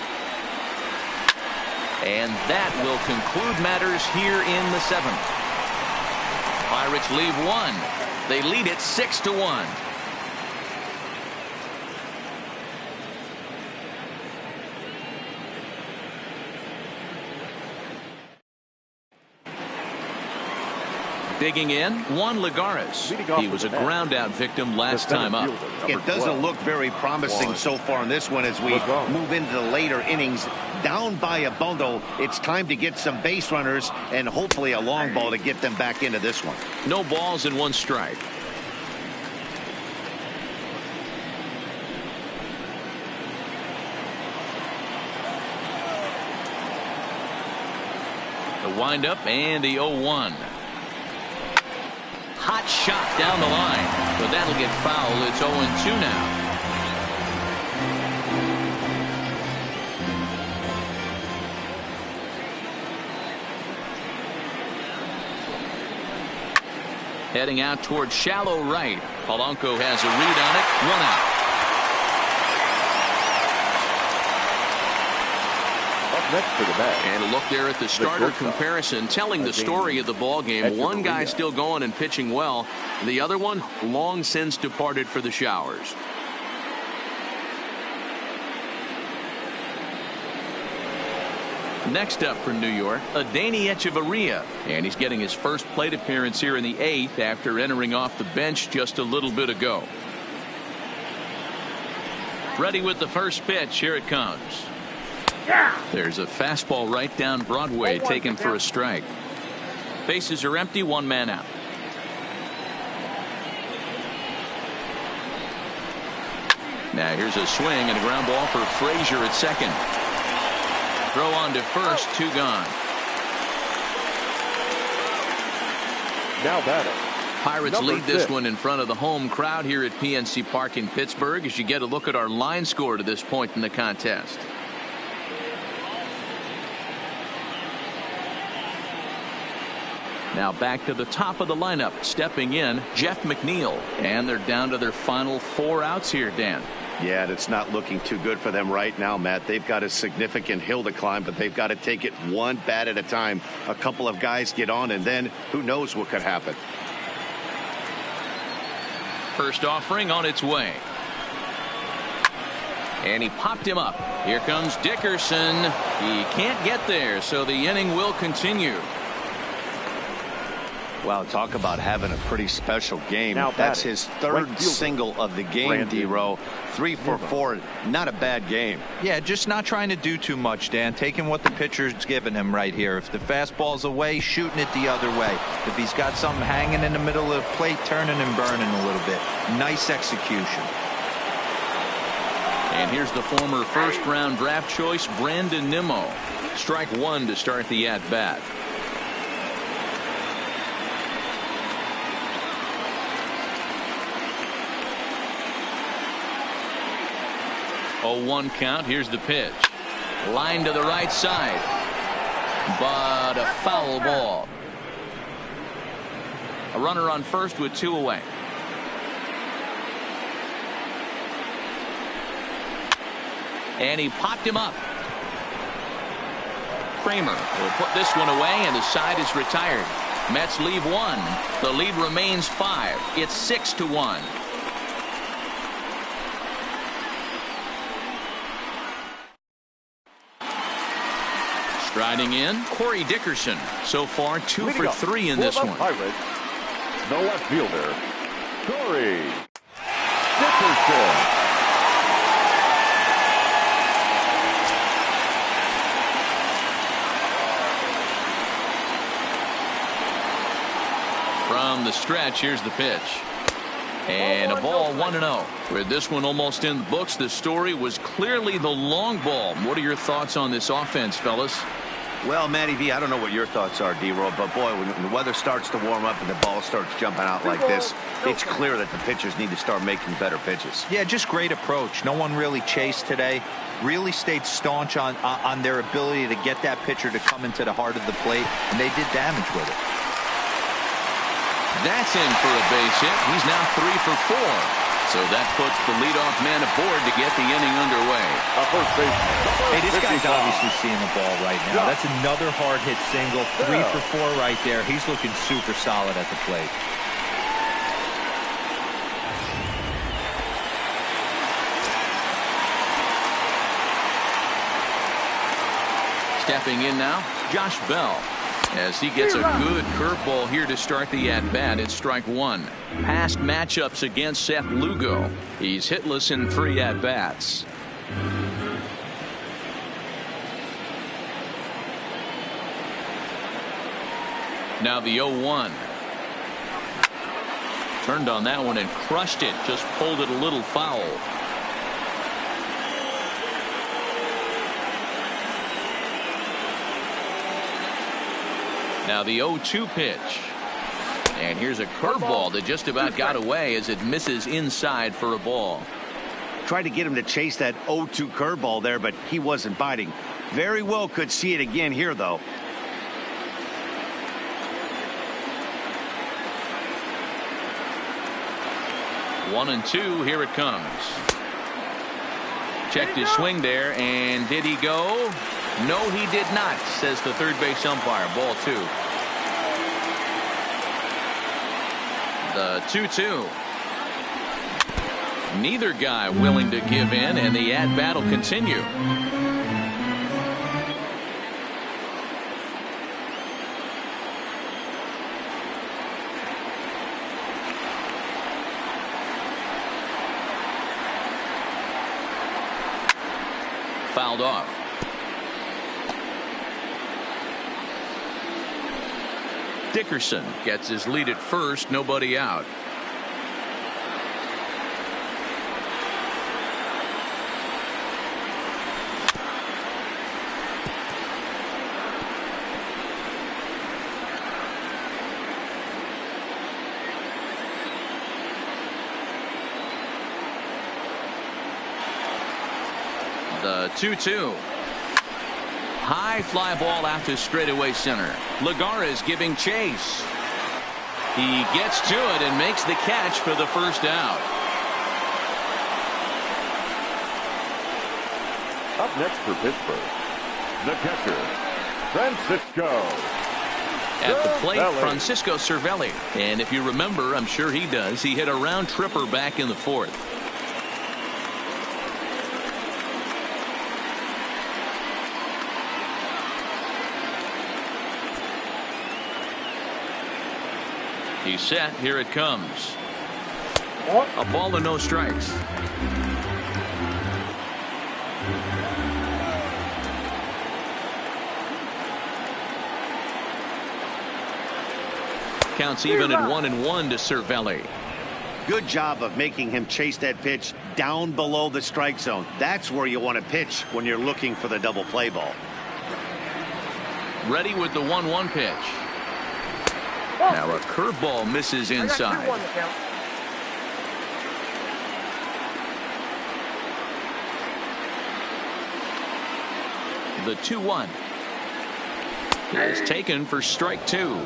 And that will conclude matters here in the seventh. Pirates leave one. They lead it 6-1. Digging in, Juan Lagares. He was a ground out victim last time up. It doesn't look very promising so far in this one as we move into the later innings. Down by a bundle, it's time to get some base runners and hopefully a long ball to get them back into this one. No balls and one strike. The windup and the 0-1. Hot shot down the line, but that'll get foul. It's 0-2 now. Heading out towards shallow right. Polanco has a read on it. 1 out. Next to the bat. And a look there at the starter comparison, telling the story of the ball game. One guy still going and pitching well. The other one long since departed for the showers. Next up for New York, Adeiny Echeverria, and he's getting his first plate appearance here in the 8th after entering off the bench just a little bit ago. Ready with the first pitch. Here it comes. There's a fastball right down Broadway, taken for a strike. Bases are empty, one man out. Now here's a swing and a ground ball for Frazier at second. Throw on to first, 2 gone. Now batting. Pirates lead this one in front of the home crowd here at PNC Park in Pittsburgh as you get a look at our line score to this point in the contest. Now back to the top of the lineup, stepping in, Jeff McNeil. And they're down to their final 4 outs here, Dan. Yeah, and it's not looking too good for them right now, Matt. They've got a significant hill to climb, but they've got to take it one bat at a time. A couple of guys get on, and then who knows what could happen. First offering on its way. And he popped him up. Here comes Dickerson. He can't get there, so the inning will continue. Wow, talk about having a pretty special game. Now That's batting, his third single of the game, D-Row. 3 for 4. Not a bad game. Yeah, just not trying to do too much, Dan. Taking what the pitcher's giving him right here. If the fastball's away, shooting it the other way. If he's got something hanging in the middle of the plate, turning and burning a little bit. Nice execution. And here's the former first-round draft choice, Brandon Nimmo. Strike one to start the at-bat. 0-1 count. Here's the pitch. Line to the right side. But a foul ball. A runner on first with 2 away. And he popped him up. Kramer will put this one away, and the side is retired. Mets leave 1. The lead remains 5. It's 6-1. Striding in, Corey Dickerson. So far, 2 for 3 in this one. Pirates, the left fielder, Corey Dickerson. From the stretch, here's the pitch. And a ball, 1-0. With this one almost in the books, the story was clearly the long ball. What are your thoughts on this offense, fellas? Well, Matty V, I don't know what your thoughts are, D-Roll, but boy, when the weather starts to warm up and the ball starts jumping out like this, it's clear that the pitchers need to start making better pitches. Yeah, just great approach. No one really chased today. Really stayed staunch on their ability to get that pitcher to come into the heart of the plate, and they did damage with it. That's in for a base hit. He's now 3 for 4. So that puts the leadoff man aboard to get the inning underway. Hey, this guy's obviously seeing the ball right now. That's another hard hit single. 3 for 4 right there. He's looking super solid at the plate. Stepping in now, Josh Bell. As he gets a good curveball here to start the at-bat. It's strike 1. Past matchups against Seth Lugo. He's hitless in 3 at-bats. Now the 0-1. Turned on that one and crushed it. Just pulled it a little foul. Now the 0-2 pitch. And here's a curveball that just about got away as it misses inside for a ball. Tried to get him to chase that 0-2 curveball there, but he wasn't biting. Very well could see it again here, though. One and 2. Here it comes. Checked his swing there, and did he go? No, he did not, says the third base umpire. Ball 2. The 2-2. Neither guy willing to give in, and the at-bat will continue. Fouled off. Dickerson gets his lead at first. Nobody out. The 2-2. High fly ball out to straightaway center. Lagares giving chase. He gets to it and makes the catch for the first out. Up next for Pittsburgh, the catcher, Francisco. At the plate, Francisco Cervelli. And if you remember, I'm sure he does, he hit a round tripper back in the 4th. He's set. Here it comes. A ball and no strikes. Counts even at 1-1 to Cervelli. Good job of making him chase that pitch down below the strike zone. That's where you want to pitch when you're looking for the double play ball. Ready with the 1-1 pitch. Now a curveball misses inside. The 2-1 is taken for strike 2.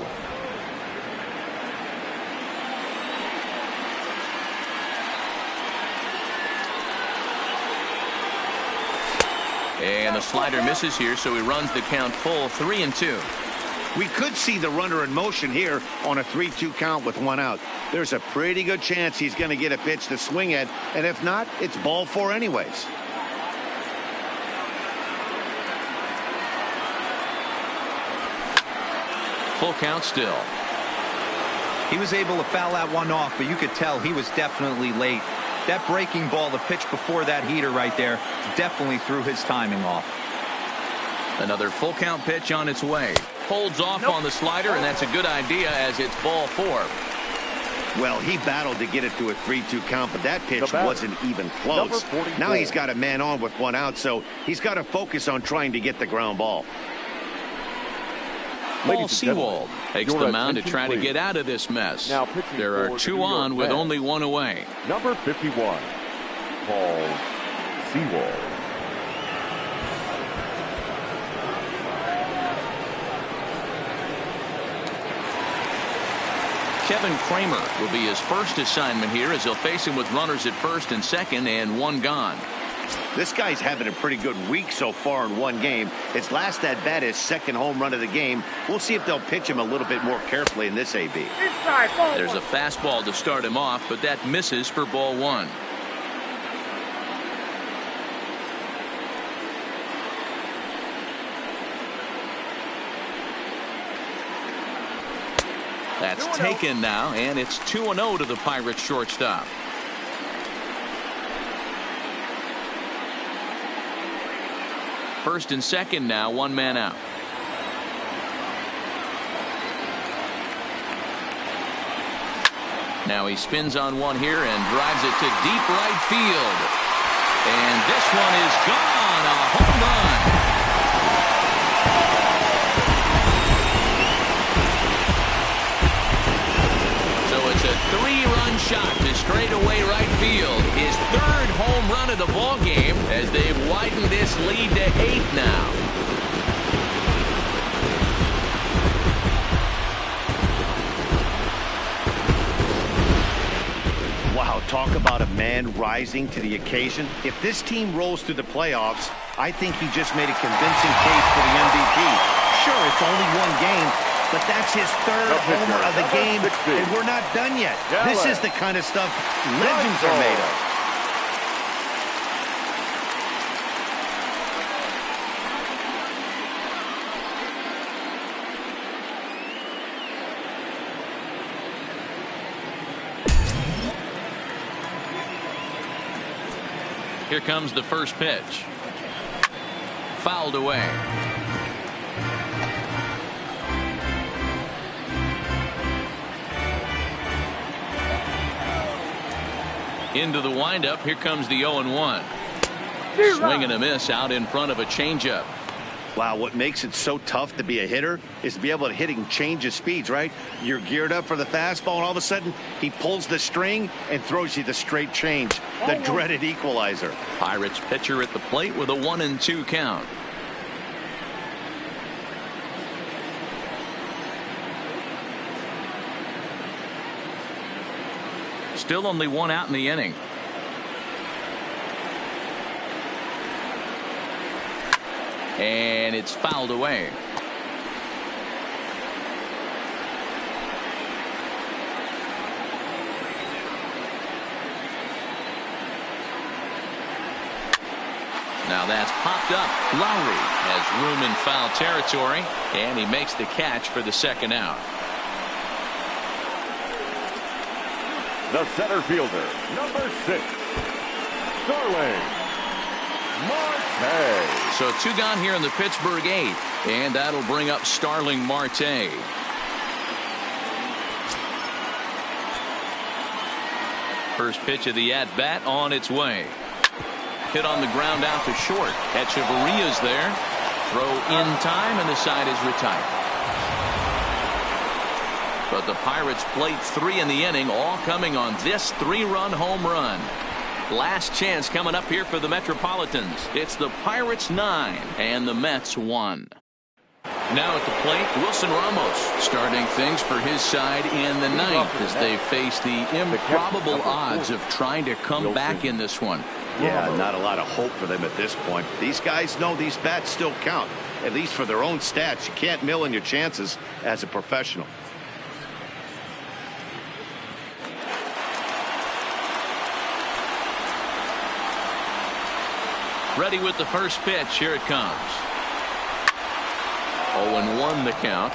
And the slider misses here, so he runs the count full 3-2. We could see the runner in motion here on a 3-2 count with 1 out. There's a pretty good chance he's going to get a pitch to swing at, and if not, it's ball 4 anyways. Full count still. He was able to foul that one off, but you could tell he was definitely late. That breaking ball, the pitch before that heater right there, definitely threw his timing off. Another full count pitch on its way. Holds off on the slider, and that's a good idea as it's ball 4. Well, he battled to get it to a 3-2 count, but that pitch wasn't even close. Now he's got a man on with 1 out, so he's got to focus on trying to get the ground ball. Paul Sewald takes the mound to try to get out of this mess. There are 2 on with only 1 away. Number 51, Paul Sewald. Kevin Kramer will be his first assignment here as he'll face him with runners at first and second and 1 gone. This guy's having a pretty good week so far in 1 game. His last at bat is 2nd home run of the game. We'll see if they'll pitch him a little bit more carefully in this AB. There's a fastball to start him off, but that misses for ball 1. That's taken now, and it's 2-0 to the Pirates shortstop. First and second now, 1 man out. Now he spins on one here and drives it to deep right field. And this one is gone, a home run. So it's a 3-run shot to straightaway right field. His 3rd home run of the ball game as they've widened this lead to 8 now. Wow, talk about a man rising to the occasion. If this team rolls through the playoffs, I think he just made a convincing case for the MVP. Sure, it's only 1 game, but that's his 3rd homer of the game, and we're not done yet. This is the kind of stuff legends are made of. Here comes the first pitch. Fouled away. Into the windup. Here comes the 0-1. Swing and a miss out in front of a changeup. Wow, what makes it so tough to be a hitter is to be able to hitting change of speeds, right? You're geared up for the fastball, and all of a sudden, he pulls the string and throws you the straight change, the dreaded equalizer. Pirates pitcher at the plate with a 1-2 count. Still only 1 out in the inning. And it's fouled away. Now that's popped up. Lowry has room in foul territory, and he makes the catch for the 2nd out. The center fielder, number 6, Starling Marte. So 2 gone here in the Pittsburgh 8th, and that'll bring up Starling Marte. First pitch of the at-bat on its way. Hit on the ground out to short. Echeverria's there. Throw in time, and the side is retired. But the Pirates played 3 in the inning, all coming on this 3-run home run. Last chance coming up here for the Metropolitans. It's the Pirates 9 and the Mets 1. Now at the plate, Wilson Ramos starting things for his side in the 9th as they face the improbable odds of trying to come back in this one. Yeah, not a lot of hope for them at this point. These guys know these bats still count, at least for their own stats. You can't mill in your chances as a professional. Ready with the first pitch. Here it comes. 0-1 the count.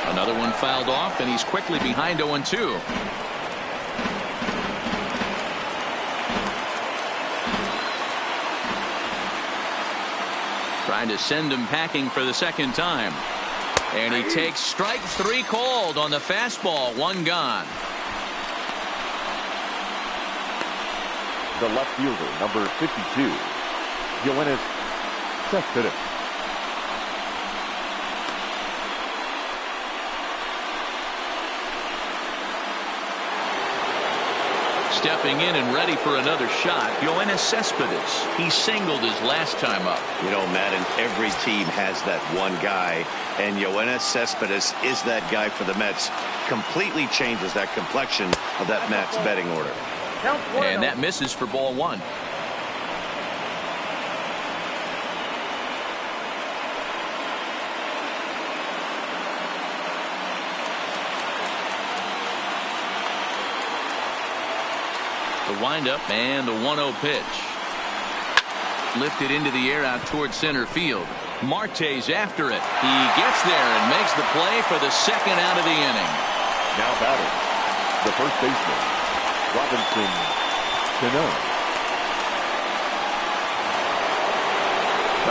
Another one fouled off, and he's quickly behind 0-2. Trying to send him packing for the second time. And he takes strike 3 called on the fastball. 1 gone. The left fielder, number 52, Yoenis Cespedes. Stepping in and ready for another shot, Yoenis Cespedes. He singled his last time up. You know, Matt, and every team has that one guy, and Yoenis Cespedes is that guy for the Mets. Completely changes that complexion of that Mets betting order. And that misses for ball 1. The windup and the 1-0 pitch. Lifted into the air out towards center field. Marte's after it. He gets there and makes the play for the second out of the inning. Now batting, the first baseman, Robinson Cano.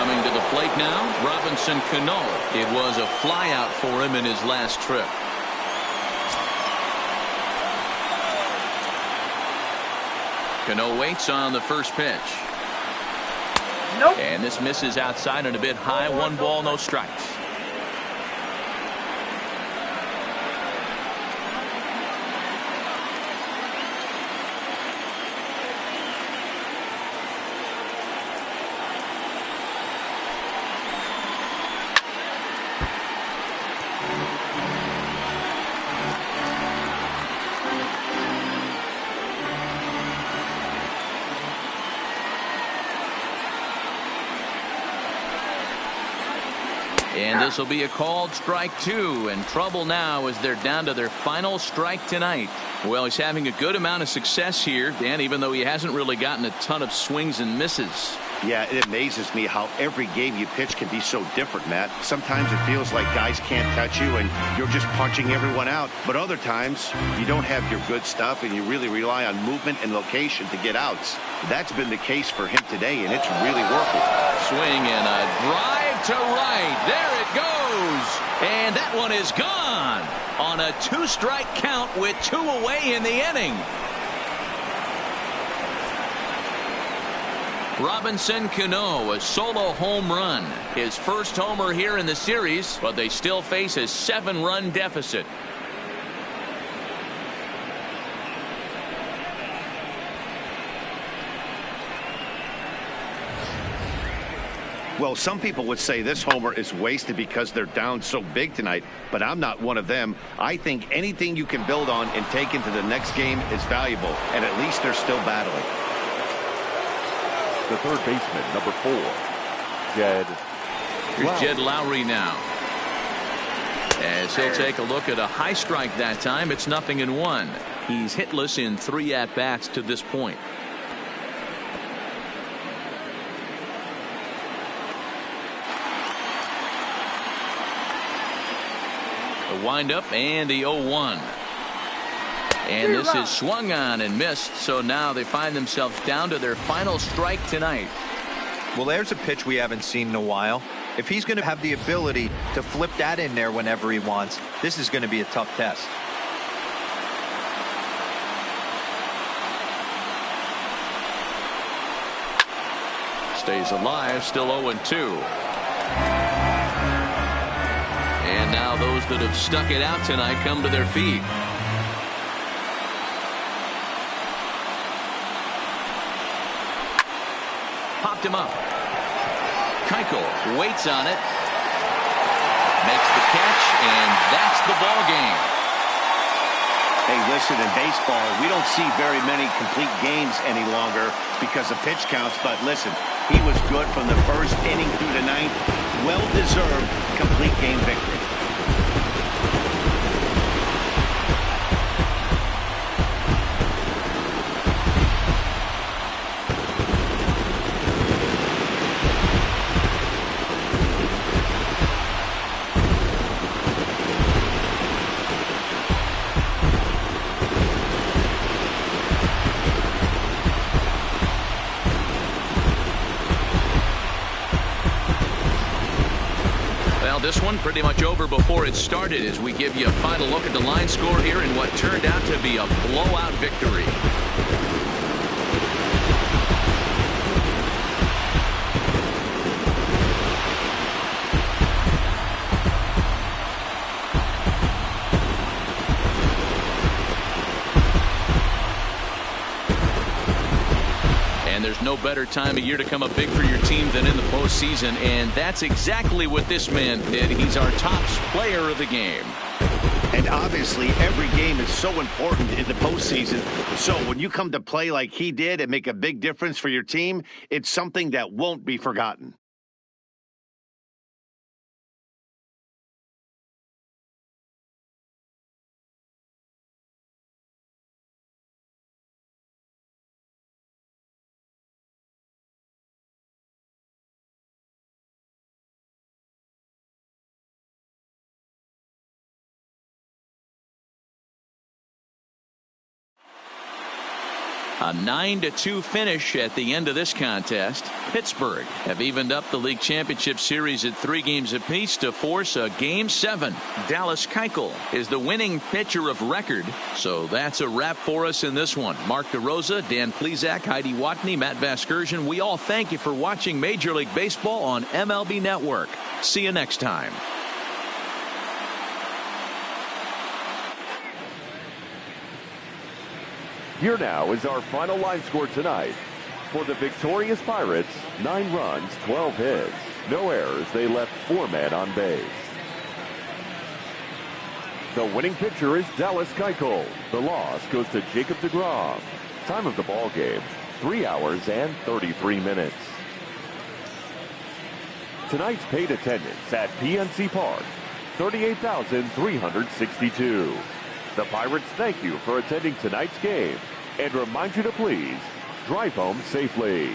Coming to the plate now, Robinson Cano. It was a flyout for him in his last trip. Cano waits on the first pitch. Nope. And this misses outside and a bit high. 1 ball, no strikes. And this will be a called strike 2, and trouble now as they're down to their final strike tonight. Well, he's having a good amount of success here, Dan, even though he hasn't really gotten a ton of swings and misses. Yeah, it amazes me how every game you pitch can be so different, Matt. Sometimes it feels like guys can't touch you and you're just punching everyone out. But other times you don't have your good stuff and you really rely on movement and location to get outs. That's been the case for him today, and it's really working. Swing and a drive to right. There it goes. And that one is gone on a 2-strike count with 2 away in the inning. Robinson Cano, a solo home run. His first homer here in the series, but they still face a 7-run deficit. Well, some people would say this homer is wasted because they're down so big tonight, but I'm not one of them. I think anything you can build on and take into the next game is valuable, and at least they're still battling. The third baseman, number 4, Jed. Here's Jed Lowry now. As he'll take a look at a high strike that time, it's 0-1. He's hitless in 3 at-bats to this point. The windup and the 0-1. And this is swung on and missed, so now they find themselves down to their final strike tonight. Well, there's a pitch we haven't seen in a while. If he's going to have the ability to flip that in there whenever he wants, this is going to be a tough test. Stays alive, still 0-2. And now those that have stuck it out tonight come to their feet. Popped him up. Keuchel waits on it. Makes the catch, and that's the ball game. Hey, listen, in baseball, we don't see very many complete games any longer because of pitch counts. But listen, he was good from the first inning through the ninth. Well-deserved complete game victory. This one pretty much over before it started as we give you a final look at the line score here in what turned out to be a blowout victory. There's no better time of year to come up big for your team than in the postseason, and that's exactly what this man did. He's our top player of the game. And obviously, every game is so important in the postseason. So when you come to play like he did and make a big difference for your team, it's something that won't be forgotten. A 9-2 finish at the end of this contest. Pittsburgh have evened up the league championship series at 3 games apiece to force a Game 7. Dallas Keuchel is the winning pitcher of record. So that's a wrap for us in this one. Mark DeRosa, Dan Plesac, Heidi Watney, Matt Vasgersian. We all thank you for watching Major League Baseball on MLB Network. See you next time. Here now is our final line score tonight. For the victorious Pirates, 9 runs, 12 hits. No errors. They left 4 men on base. The winning pitcher is Dallas Keuchel. The loss goes to Jacob deGrom. Time of the ball game, 3 hours and 33 minutes. Tonight's paid attendance at PNC Park, 38,362. The Pirates thank you for attending tonight's game and remind you to please drive home safely.